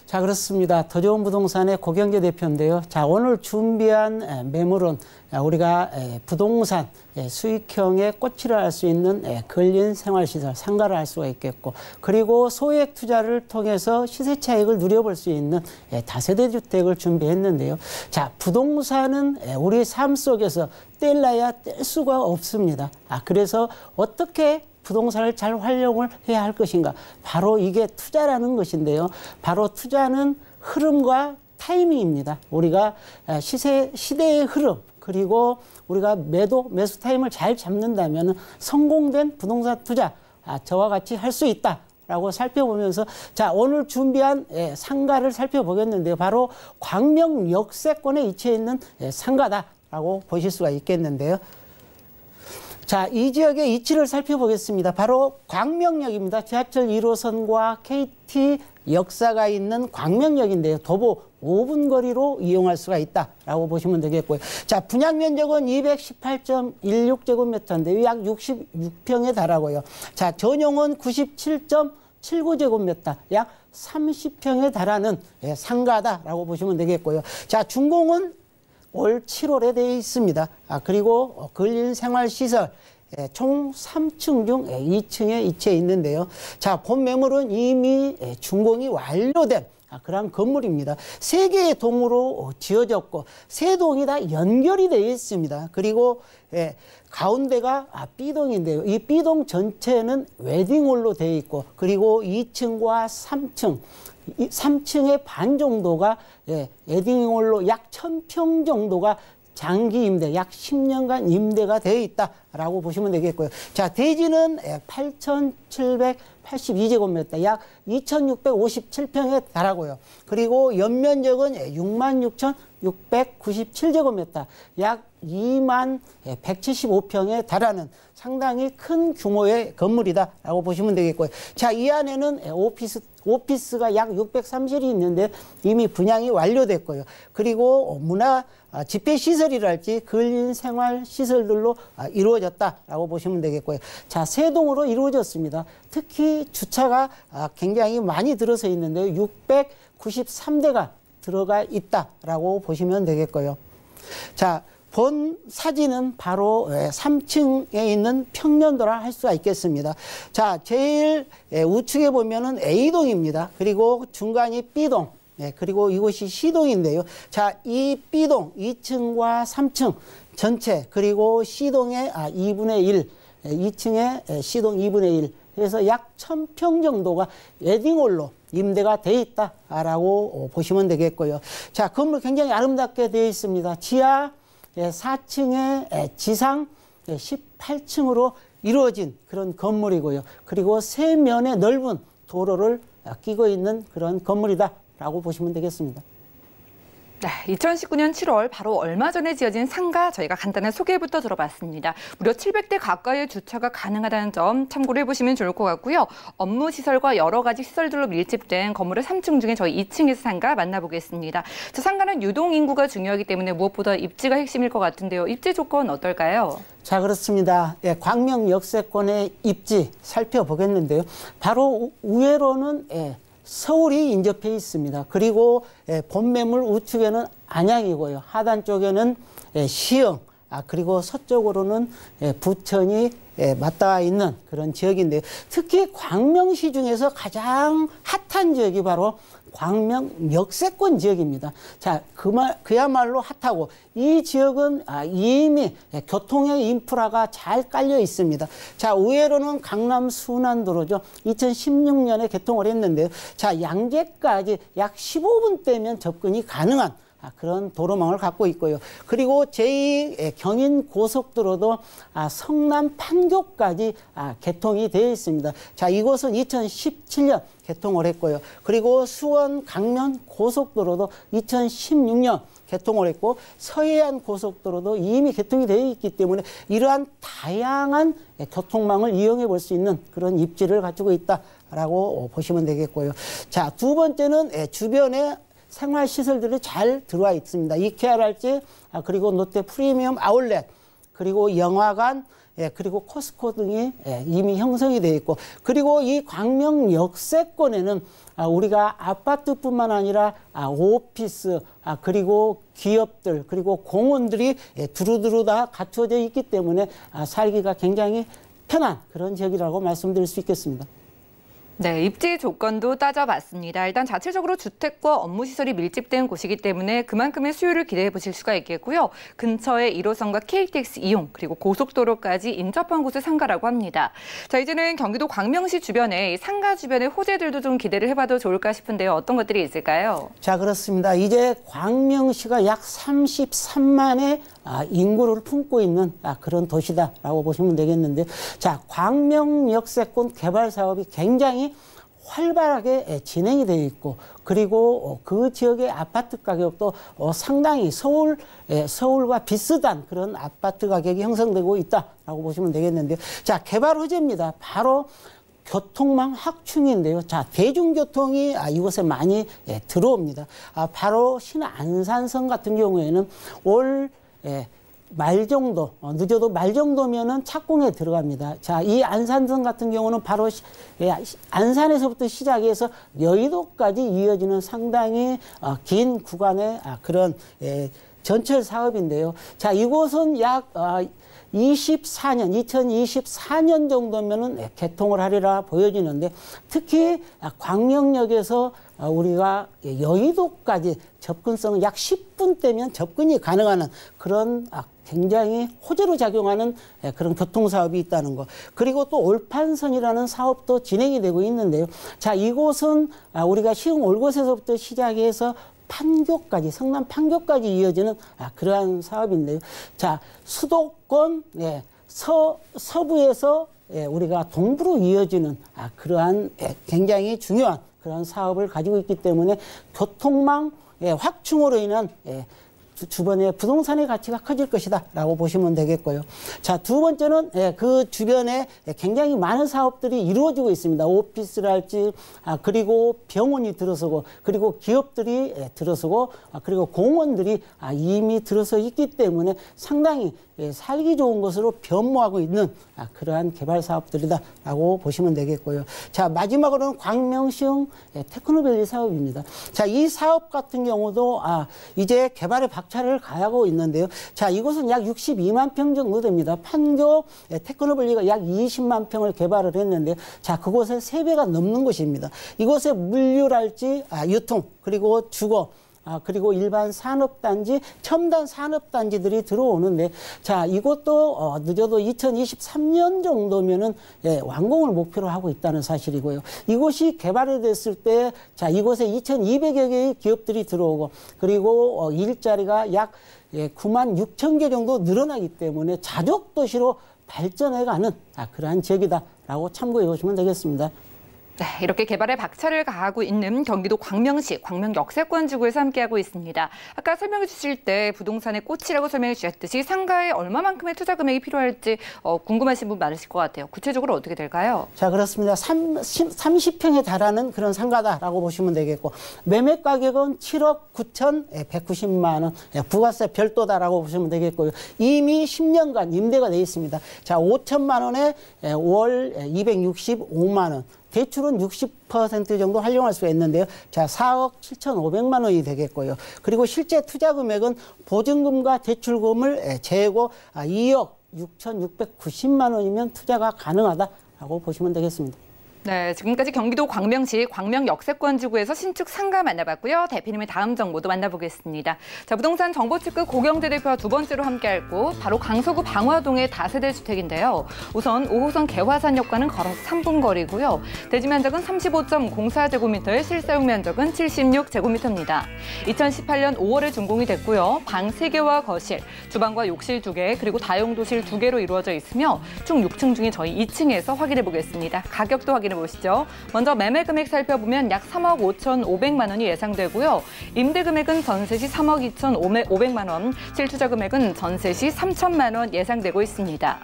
자, 그렇습니다. 더 좋은 부동산의 고경재 대표인데요. 자, 오늘 준비한 매물은 우리가 부동산 수익형의 꽃이라 할 수 있는 근린 생활시설, 상가를 할 수가 있겠고, 그리고 소액 투자를 통해서 시세 차익을 누려볼 수 있는 다세대 주택을 준비했는데요. 자, 부동산은 우리 삶 속에서 뗄래야 뗄 수가 없습니다. 그래서 어떻게 부동산을 잘 활용을 해야 할 것인가. 바로 이게 투자라는 것인데요. 바로 투자는 흐름과 타이밍입니다. 우리가 시대의 흐름, 그리고 우리가 매수 타임을 잘 잡는다면 성공된 부동산 투자, 저와 같이 할 수 있다. 라고 살펴보면서 자, 오늘 준비한 상가를 살펴보겠는데요. 바로 광명 역세권에 위치해 있는 상가다라고 보실 수가 있겠는데요. 자, 이 지역의 위치를 살펴보겠습니다. 바로 광명역입니다. 지하철 1호선과 KT 역사가 있는 광명역인데요. 도보 5분 거리로 이용할 수가 있다라고 보시면 되겠고요. 자, 분양 면적은 218.16제곱미터인데요. 약 66평에 달하고요. 자, 전용은 97.79제곱미터, 약 30평에 달하는 상가다라고 보시면 되겠고요. 자, 준공은 올 7월에 되어 있습니다. 그리고 근린 생활시설 총 3층 중 2층에 위치해 있는데요. 자, 본 매물은 이미 준공이 완료된 그런 건물입니다. 3개의 동으로 지어졌고 3동이 다 연결이 되어 있습니다. 그리고 가운데가 B동인데요. 이 B동 전체는 웨딩홀로 되어 있고, 그리고 2층과 3층, 3층의 반 정도가 웨딩홀로 약 1000평 정도가 장기 임대, 약 10년간 임대가 되어 있다라고 보시면 되겠고요. 자, 대지는 8782제곱미터, 약 2657평에 달하고요. 그리고 연면적은 66,697제곱미터, 약 2175평에 달하는 상당히 큰 규모의 건물이다라고 보시면 되겠고요. 자, 이 안에는 오피스가 약 630이 있는데 이미 분양이 완료됐고요. 그리고 문화 집회시설이랄지 근린 생활시설들로 이루어졌다라고 보시면 되겠고요. 자, 3동으로 이루어졌습니다. 특히 주차가 굉장히 많이 들어서 있는데요. 693대가 들어가 있다라고 보시면 되겠고요. 자, 본 사진은 바로 3층에 있는 평년도라 할 수가 있겠습니다. 자, 제일 우측에 보면은 A동입니다. 그리고 중간이 B동, 그리고 이곳이 C동인데요. 자, 이 B동 2층과 3층 전체, 그리고 C동의 2분의 1, 2층에 C동 2분의 1, 그래서 약 1000평 정도가 웨딩홀로 임대가 돼 있다라고 보시면 되겠고요. 자, 건물 굉장히 아름답게 되어 있습니다. 지하 4층에 지상 18층으로 이루어진 그런 건물이고요. 그리고 3면의 넓은 도로를 끼고 있는 그런 건물이다라고 보시면 되겠습니다. 네, 2019년 7월 바로 얼마 전에 지어진 상가 저희가 간단한 소개부터 들어봤습니다. 무려 700대 가까이의 주차가 가능하다는 점 참고를 해보시면 좋을 것 같고요. 업무 시설과 여러 가지 시설들로 밀집된 건물의 3층 중에 저희 2층에서 상가 만나보겠습니다. 자, 상가는 유동 인구가 중요하기 때문에 무엇보다 입지가 핵심일 것 같은데요. 입지 조건 어떨까요? 자, 그렇습니다. 광명 역세권의 입지 살펴보겠는데요. 바로 우회로는 서울이 인접해 있습니다. 그리고 본 매물 우측에는 안양이고요. 하단 쪽에는 시흥, 그리고 서쪽으로는 부천이 맞닿아 있는 그런 지역인데요. 특히 광명시 중에서 가장 핫한 지역이 바로 광명 역세권 지역입니다. 자, 그야말로 핫하고 이 지역은 이미 교통의 인프라가 잘 깔려 있습니다. 자, 우회로는 강남 순환도로죠. 2016년에 개통을 했는데요. 자, 양재까지 약 15분대면 접근이 가능한 그런 도로망을 갖고 있고요. 그리고 제2 경인 고속도로도 성남 판교까지 개통이 되어 있습니다. 자, 이곳은 2017년 개통을 했고요. 그리고 수원 강면 고속도로도 2016년 개통을 했고 서해안 고속도로도 이미 개통이 되어 있기 때문에 이러한 다양한 교통망을 이용해 볼 수 있는 그런 입지를 가지고 있다라고 보시면 되겠고요. 자, 두 번째는 주변에 생활시설들이 잘 들어와 있습니다. 이케아랄지 그리고 롯데 프리미엄 아울렛 그리고 영화관 그리고 코스코 등이 이미 형성이 되어 있고 그리고 이 광명 역세권에는 우리가 아파트뿐만 아니라 오피스 그리고 기업들 그리고 공원들이 두루두루 다 갖춰져 있기 때문에 살기가 굉장히 편한 그런 지역이라고 말씀드릴 수 있겠습니다. 네, 입지 조건도 따져봤습니다. 일단 자체적으로 주택과 업무시설이 밀집된 곳이기 때문에 그만큼의 수요를 기대해 보실 수가 있겠고요. 근처에 1호선과 KTX 이용, 그리고 고속도로까지 인접한 곳을 상가라고 합니다. 자, 이제는 경기도 광명시 주변에 상가 주변의 호재들도 좀 기대를 해봐도 좋을까 싶은데요. 어떤 것들이 있을까요? 자, 그렇습니다. 이제 광명시가 약 33만의 인구를 품고 있는 그런 도시다라고 보시면 되겠는데, 자, 광명 역세권 개발 사업이 굉장히 활발하게 진행이 되어 있고, 그리고 그 지역의 아파트 가격도 상당히 서울과 비슷한 그런 아파트 가격이 형성되고 있다라고 보시면 되겠는데요. 자, 개발 호재입니다. 바로 교통망 확충인데요. 자, 대중교통이 이곳에 많이 들어옵니다. 바로 신안산선 같은 경우에는 올 말 정도, 늦어도 말 정도면은 착공에 들어갑니다. 자, 이 안산선 같은 경우는 바로 안산에서부터 시작해서 여의도까지 이어지는 상당히 긴 구간의 그런 전철 사업인데요. 자, 이곳은 약 2024년 정도면은 개통을 하리라 보여지는데, 특히 광명역에서 우리가 여의도까지 접근성은 약 10분대면 접근이 가능한 그런 굉장히 호재로 작용하는 그런 교통사업이 있다는 거. 그리고 또 올판선이라는 사업도 진행이 되고 있는데요. 자, 이곳은 우리가 시흥 올곳에서부터 시작해서 판교까지, 성남 판교까지 이어지는 그러한 사업인데요. 자, 수도권 서부에서 우리가 동부로 이어지는 그러한 굉장히 중요한 그런 사업을 가지고 있기 때문에 교통망 확충으로 인한 주변의 부동산의 가치가 커질 것이다 라고 보시면 되겠고요. 자, 두 번째는 그 주변에 굉장히 많은 사업들이 이루어지고 있습니다. 오피스랄지 그리고 병원이 들어서고, 그리고 기업들이 들어서고, 그리고 공원들이 이미 들어서 있기 때문에 상당히 살기 좋은 것으로 변모하고 있는 그러한 개발 사업들이다 라고 보시면 되겠고요. 자, 마지막으로는 광명시흥 테크노밸리 사업입니다. 자, 이 사업 같은 경우도 이제 개발의 박차를 가하고 있는데요. 자, 이곳은 약 62만 평 정도 됩니다. 판교 테크노밸리가 약 20만 평을 개발을 했는데, 자, 그곳에 3배가 넘는 곳입니다. 이곳에 물류랄지 유통, 그리고 주거, 그리고 일반 산업단지, 첨단 산업단지들이 들어오는데, 자, 이것도 늦어도 2023년 정도면은 완공을 목표로 하고 있다는 사실이고요. 이곳이 개발이 됐을 때, 자, 이곳에 2,200여 개의 기업들이 들어오고, 그리고 일자리가 약 9만 6천 개 정도 늘어나기 때문에 자족 도시로 발전해가는 그러한 지역이다라고 참고해 보시면 되겠습니다. 네, 이렇게 개발에 박차를 가하고 있는 경기도 광명시 광명 역세권 지구에서 함께하고 있습니다. 아까 설명해 주실 때 부동산의 꽃이라고 설명해 주셨듯이 상가에 얼마만큼의 투자 금액이 필요할지 궁금하신 분 많으실 것 같아요. 구체적으로 어떻게 될까요? 자, 그렇습니다. 30평에 달하는 그런 상가다라고 보시면 되겠고, 매매 가격은 7억 9,190만 원, 부가세 별도다라고 보시면 되겠고요. 이미 10년간 임대가 돼 있습니다. 자, 5천만 원에 월 265만 원. 대출은 60% 정도 활용할 수가 있는데요. 자, 4억 7,500만 원이 되겠고요. 그리고 실제 투자 금액은 보증금과 대출금을 제외고 2억 6,690만 원이면 투자가 가능하다라고 보시면 되겠습니다. 네, 지금까지 경기도 광명시 광명역세권지구에서 신축 상가 만나봤고요. 대표님의 다음 정보도 만나보겠습니다. 자, 부동산 정보체크 고경재 대표와 두 번째로 함께할 곳, 바로 강서구 방화동의 다세대 주택인데요. 우선 5호선 개화산역과는 걸어서 3분 거리고요. 대지 면적은 35.04제곱미터에 실사용 면적은 76제곱미터입니다. 2018년 5월에 준공이 됐고요. 방 3개와 거실, 주방과 욕실 2개, 그리고 다용도실 2개로 이루어져 있으며 총 6층 중에 저희 2층에서 확인해 보겠습니다. 가격도 확인해 보시죠. 먼저 매매 금액 살펴보면 약 3억 5,500만 원이 예상되고요. 임대 금액은 전세 시 3억 2,500만 원, 실투자 금액은 전세 시 3천만 원 예상되고 있습니다.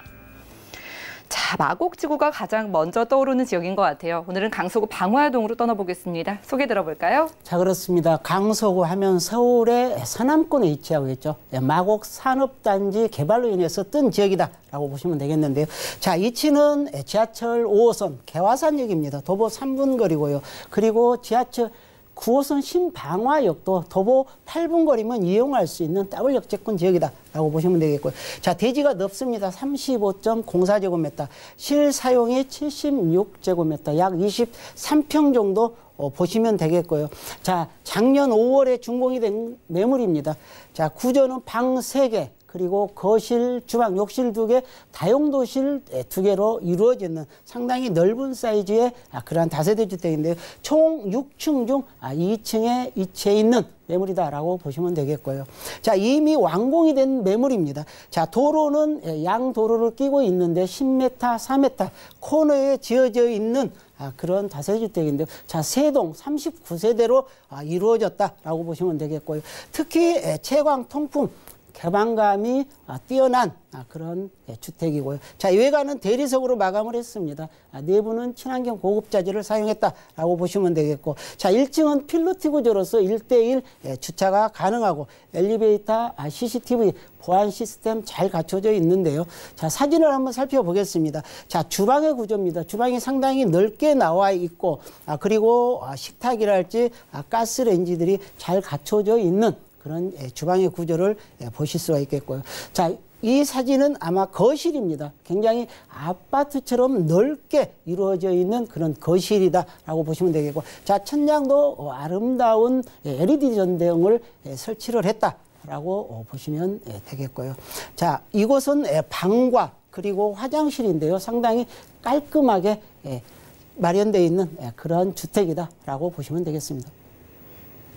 자, 마곡지구가 가장 먼저 떠오르는 지역인 것 같아요. 오늘은 강서구 방화동으로 떠나보겠습니다. 소개 들어볼까요? 자, 그렇습니다. 강서구 하면 서울의 서남권에 위치하고 있죠. 마곡 산업단지 개발로 인해서 뜬 지역이다라고 보시면 되겠는데요. 자, 위치는 지하철 5호선 개화산역입니다. 도보 3분 거리고요. 그리고 지하철 9호선 신방화역도 도보 8분 거리면 이용할 수 있는 더블 역세권 지역이다라고 보시면 되겠고요. 자, 대지가 넓습니다. 35.04제곱미터, 실사용이 76제곱미터, 약 23평 정도 보시면 되겠고요. 자, 작년 5월에 준공이 된 매물입니다. 자, 구조는 방 3개, 그리고 거실, 주방, 욕실 2개, 다용도실 2개로 이루어지는 상당히 넓은 사이즈의 그러한 다세대 주택인데요. 총 6층 중 2층에 위치해 있는 매물이다라고 보시면 되겠고요. 자, 이미 완공이 된 매물입니다. 자, 도로는 양 도로를 끼고 있는데 10m, 4m 코너에 지어져 있는 그런 다세주택인데요. 자, 세동 39세대로 이루어졌다라고 보시면 되겠고요. 특히 채광, 통풍, 개방감이 뛰어난 그런 주택이고요. 자, 외관은 대리석으로 마감을 했습니다. 내부는 친환경 고급 자재를 사용했다라고 보시면 되겠고, 자, 1층은 필로티 구조로서 1대1 주차가 가능하고 엘리베이터, CCTV 보안 시스템 잘 갖춰져 있는데요. 자, 사진을 한번 살펴보겠습니다. 자, 주방의 구조입니다. 주방이 상당히 넓게 나와 있고, 그리고 식탁이랄지 가스레인지들이 잘 갖춰져 있는 그런 주방의 구조를 보실 수가 있겠고요. 자, 이 사진은 아마 거실입니다. 굉장히 아파트처럼 넓게 이루어져 있는 그런 거실이다라고 보시면 되겠고, 자, 천장도 아름다운 LED 전등을 설치를 했다라고 보시면 되겠고요. 자, 이곳은 방과 그리고 화장실인데요. 상당히 깔끔하게 마련되어 있는 그런 주택이다라고 보시면 되겠습니다.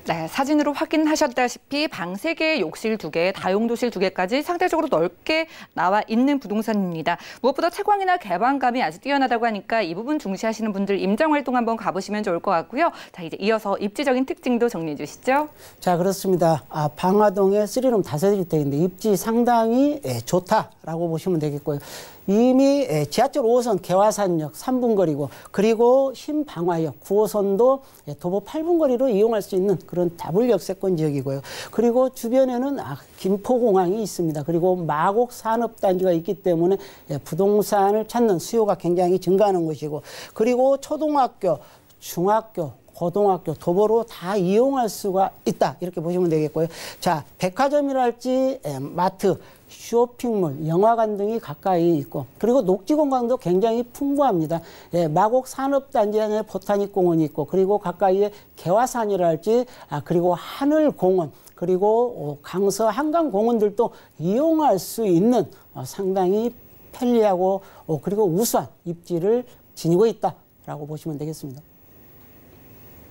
네, 사진으로 확인하셨다시피 방 3개, 욕실 2개, 다용도실 2개까지 상대적으로 넓게 나와 있는 부동산입니다. 무엇보다 채광이나 개방감이 아주 뛰어나다고 하니까 이 부분 중시하시는 분들 임장활동 한번 가보시면 좋을 것 같고요. 자, 이제 이어서 입지적인 특징도 정리해 주시죠. 자, 그렇습니다. 방화동의 3룸 다세대 주택인데 입지 상당히 좋다라고 보시면 되겠고요. 이미 지하철 5호선 개화산역 3분 거리고, 그리고 신방화역 9호선도 도보 8분 거리로 이용할 수 있는 그런 더블 역세권 지역이고요. 그리고 주변에는 김포공항이 있습니다. 그리고 마곡 산업단지가 있기 때문에 부동산을 찾는 수요가 굉장히 증가하는 곳이고, 그리고 초등학교, 중학교, 고등학교, 도보로 다 이용할 수가 있다, 이렇게 보시면 되겠고요. 자, 백화점이랄지 마트, 쇼핑몰, 영화관 등이 가까이 있고, 그리고 녹지공간도 굉장히 풍부합니다. 마곡 산업단지 안에 보타닉공원이 있고, 그리고 가까이에 개화산이랄지, 그리고 하늘공원, 그리고 강서 한강공원들도 이용할 수 있는 상당히 편리하고 그리고 우수한 입지를 지니고 있다라고 보시면 되겠습니다.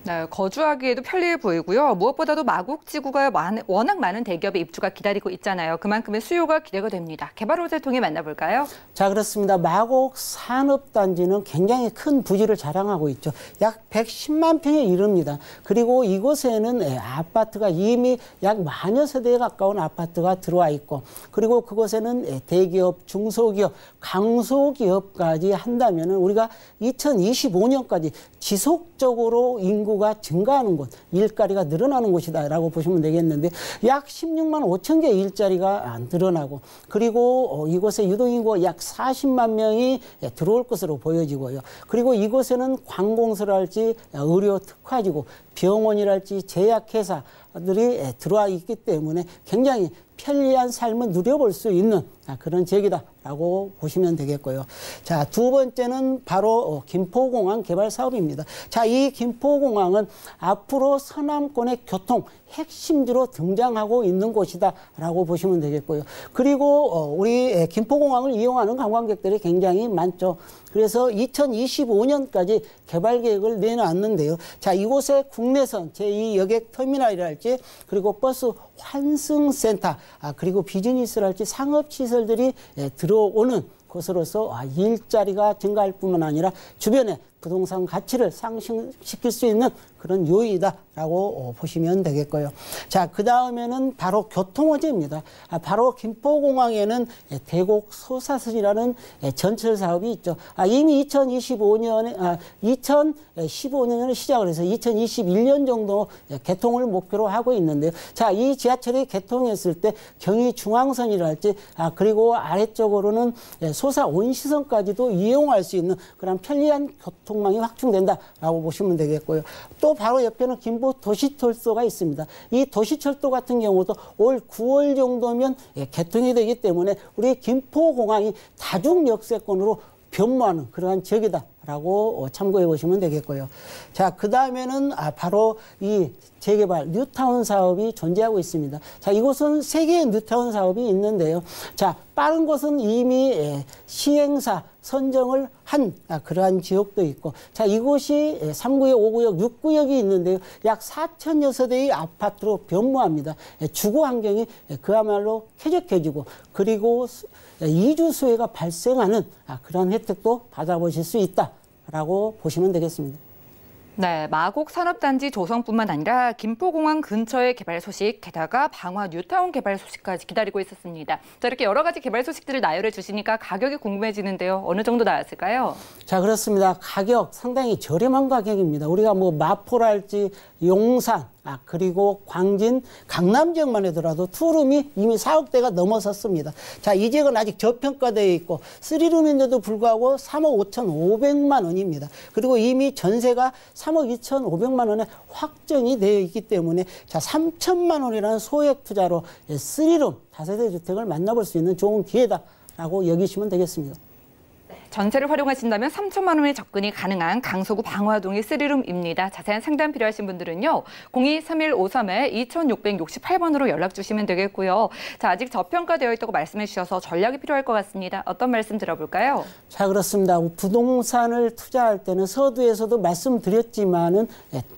네, 거주하기에도 편리해 보이고요. 무엇보다도 마곡지구가 워낙 많은 대기업의 입주가 기다리고 있잖아요. 그만큼의 수요가 기대가 됩니다. 개발 호재를 통해 만나볼까요? 자, 그렇습니다. 마곡 산업단지는 굉장히 큰 부지를 자랑하고 있죠. 약 110만 평에 이릅니다. 그리고 이곳에는 아파트가 이미 약 만여 세대에 가까운 아파트가 들어와 있고, 그리고 그곳에는 대기업, 중소기업, 강소기업까지 한다면 우리가 2025년까지 지속적으로 인구가 증가하는 곳, 일자리가 늘어나는 곳이다라고 보시면 되겠는데, 약 16만 5천 개 일자리가 늘어나고, 그리고 이곳에 유동인구가 약 40만 명이 들어올 것으로 보여지고요. 그리고 이곳에는 관공서랄지 의료 특화지구, 병원이랄지 제약회사들이 들어와 있기 때문에 굉장히 편리한 삶을 누려볼 수 있는 그런 지역이다라고 보시면 되겠고요. 자, 두 번째는 바로 김포공항 개발 사업입니다. 자, 이 김포공항은 앞으로 서남권의 교통 핵심지로 등장하고 있는 곳이다라고 보시면 되겠고요. 그리고 우리 김포공항을 이용하는 관광객들이 굉장히 많죠. 그래서 2025년까지 개발 계획을 내놨는데요. 자, 이곳에 국내선 제2여객 터미널이랄지 그리고 버스 환승센터 그리고 비즈니스랄지 상업시설들이 들어오는 곳으로서 일자리가 증가할 뿐만 아니라 주변에 부동산 가치를 상승시킬 수 있는 그런 요인이다라고 보시면 되겠고요. 자, 그 다음에는 바로 교통호재입니다. 바로 김포공항에는 대곡 소사선이라는 전철 사업이 있죠. 이미 2015년에 시작을 해서 2021년 정도 개통을 목표로 하고 있는데요. 자, 이 지하철이 개통했을 때 경의중앙선이랄지 그리고 아래쪽으로는 소사 온시선까지도 이용할 수 있는 그런 편리한 교통망이 확충된다라고 보시면 되겠고요. 또 바로 옆에는 김포 도시철도가 있습니다. 이 도시철도 같은 경우도 올 9월 정도면 개통이 되기 때문에 우리 김포공항이 다중역세권으로 변모하는 그러한 지역이다라고 참고해 보시면 되겠고요. 자, 그 다음에는 바로 이 재개발 뉴타운 사업이 존재하고 있습니다. 자, 이곳은 3개의 뉴타운 사업이 있는데요. 자, 빠른 곳은 이미 시행사 선정을 한 그러한 지역도 있고, 자, 이곳이 3구역, 5구역, 6구역이 있는데요. 약 4천여 세대의 아파트로 변모합니다. 주거 환경이 그야말로 쾌적해지고, 그리고 이주 수혜가 발생하는 그런 혜택도 받아보실 수 있다라고 보시면 되겠습니다. 네, 마곡 산업단지 조성뿐만 아니라 김포공항 근처의 개발 소식, 게다가 방화 뉴타운 개발 소식까지 기다리고 있었습니다. 자, 이렇게 여러 가지 개발 소식들을 나열해 주시니까 가격이 궁금해지는데요. 어느 정도 나왔을까요? 자, 그렇습니다. 가격 상당히 저렴한 가격입니다. 우리가 뭐 마포랄지 용산, 그리고 광진, 강남 지역만 하더라도 투룸이 이미 4억대가 넘어섰습니다. 자, 이 지역은 아직 저평가되어 있고 3룸인데도 불구하고 3억 5,500만 원입니다. 그리고 이미 전세가 3억 2,500만 원에 확정이 되어 있기 때문에 자, 3천만 원이라는 소액 투자로 3룸 다세대 주택을 만나볼 수 있는 좋은 기회다라고 여기시면 되겠습니다. 전세를 활용하신다면 3천만 원의 접근이 가능한 강서구 방화동의 3룸입니다. 자세한 상담 필요하신 분들은요. 023153-2668번으로 연락 주시면 되겠고요. 자, 아직 저평가되어 있다고 말씀해 주셔서 전략이 필요할 것 같습니다. 어떤 말씀 들어볼까요? 자, 그렇습니다. 부동산을 투자할 때는 서두에서도 말씀드렸지만은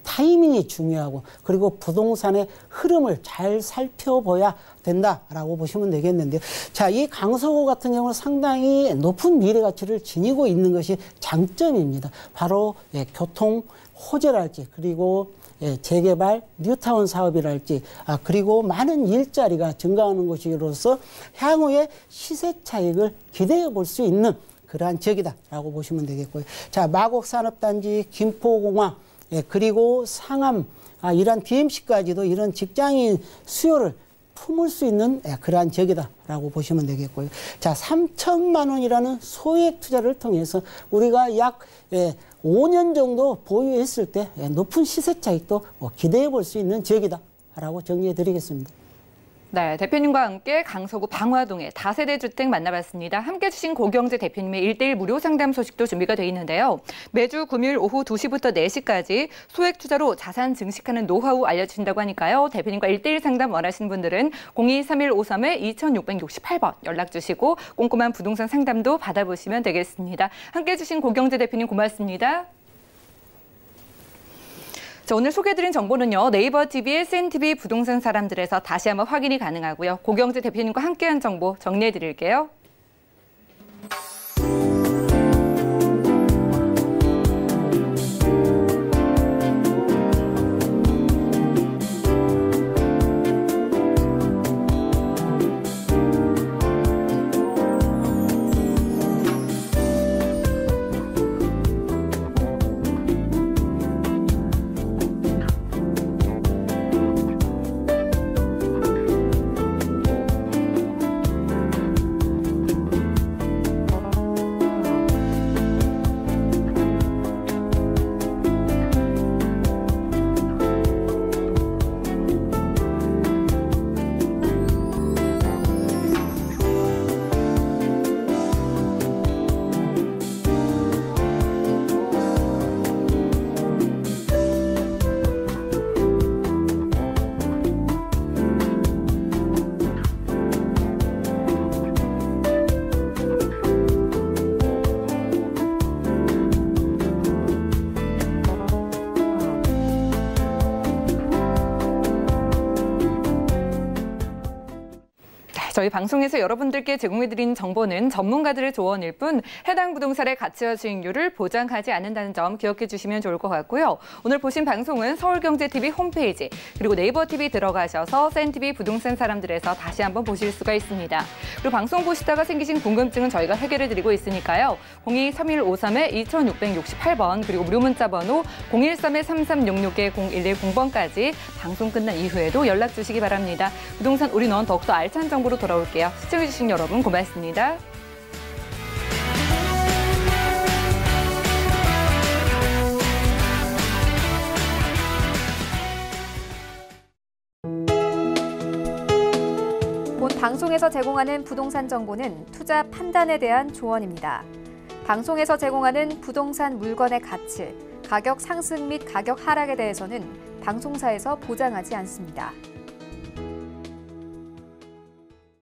타이밍이 중요하고 그리고 부동산의 흐름을 잘 살펴봐야 된다라고 보시면 되겠는데요. 자, 이 강서구 같은 경우는 상당히 높은 미래 가치를 지니고 있는 것이 장점입니다. 바로 교통 호재랄지 그리고 재개발 뉴타운 사업이랄지 그리고 많은 일자리가 증가하는 곳으로서 향후에 시세 차익을 기대해 볼 수 있는 그러한 지역이다라고 보시면 되겠고요. 자, 마곡 산업단지, 김포공항 그리고 상암 이런 DMC까지도 이런 직장인 수요를 품을 수 있는 그러한 지역이다라고 보시면 되겠고요. 자, 3천만 원이라는 소액 투자를 통해서 우리가 약 5년 정도 보유했을 때 높은 시세 차익도 기대해 볼 수 있는 지역이다라고 정리해 드리겠습니다. 네, 대표님과 함께 강서구 방화동의 다세대 주택 만나봤습니다. 함께해 주신 고경재 대표님의 1:1 무료 상담 소식도 준비가 돼 있는데요. 매주 금요일 오후 2시부터 4시까지 소액 투자로 자산 증식하는 노하우 알려주신다고 하니까요. 대표님과 1:1 상담 원하시는 분들은 023153-2668번 연락 주시고 꼼꼼한 부동산 상담도 받아보시면 되겠습니다. 함께해 주신 고경재 대표님 고맙습니다. 자, 오늘 소개해드린 정보는요. 네이버 TV, SNTV 부동산 사람들에서 다시 한번 확인이 가능하고요. 고경재 대표님과 함께한 정보 정리해드릴게요. 저희 방송에서 여러분들께 제공해드린 정보는 전문가들의 조언일 뿐 해당 부동산의 가치와 수익률을 보장하지 않는다는 점 기억해 주시면 좋을 것 같고요. 오늘 보신 방송은 서울경제TV 홈페이지 그리고 네이버TV 들어가셔서 센TV 부동산 사람들에서 다시 한번 보실 수가 있습니다. 그리고 방송 보시다가 생기신 궁금증은 저희가 해결해드리고 있으니까요. 02-3153-2668번 그리고 무료 문자 번호 013-3366-0110번까지 방송 끝난 이후에도 연락 주시기 바랍니다. 부동산 올인원 더욱더 알찬 정보로 돌아올게요. 시청해주신 여러분 고맙습니다. 본 방송에서 제공하는 부동산 정보는 투자 판단에 대한 조언입니다. 방송에서 제공하는 부동산 물건의 가치, 가격 상승 및 가격 하락에 대해서는 방송사에서 보장하지 않습니다.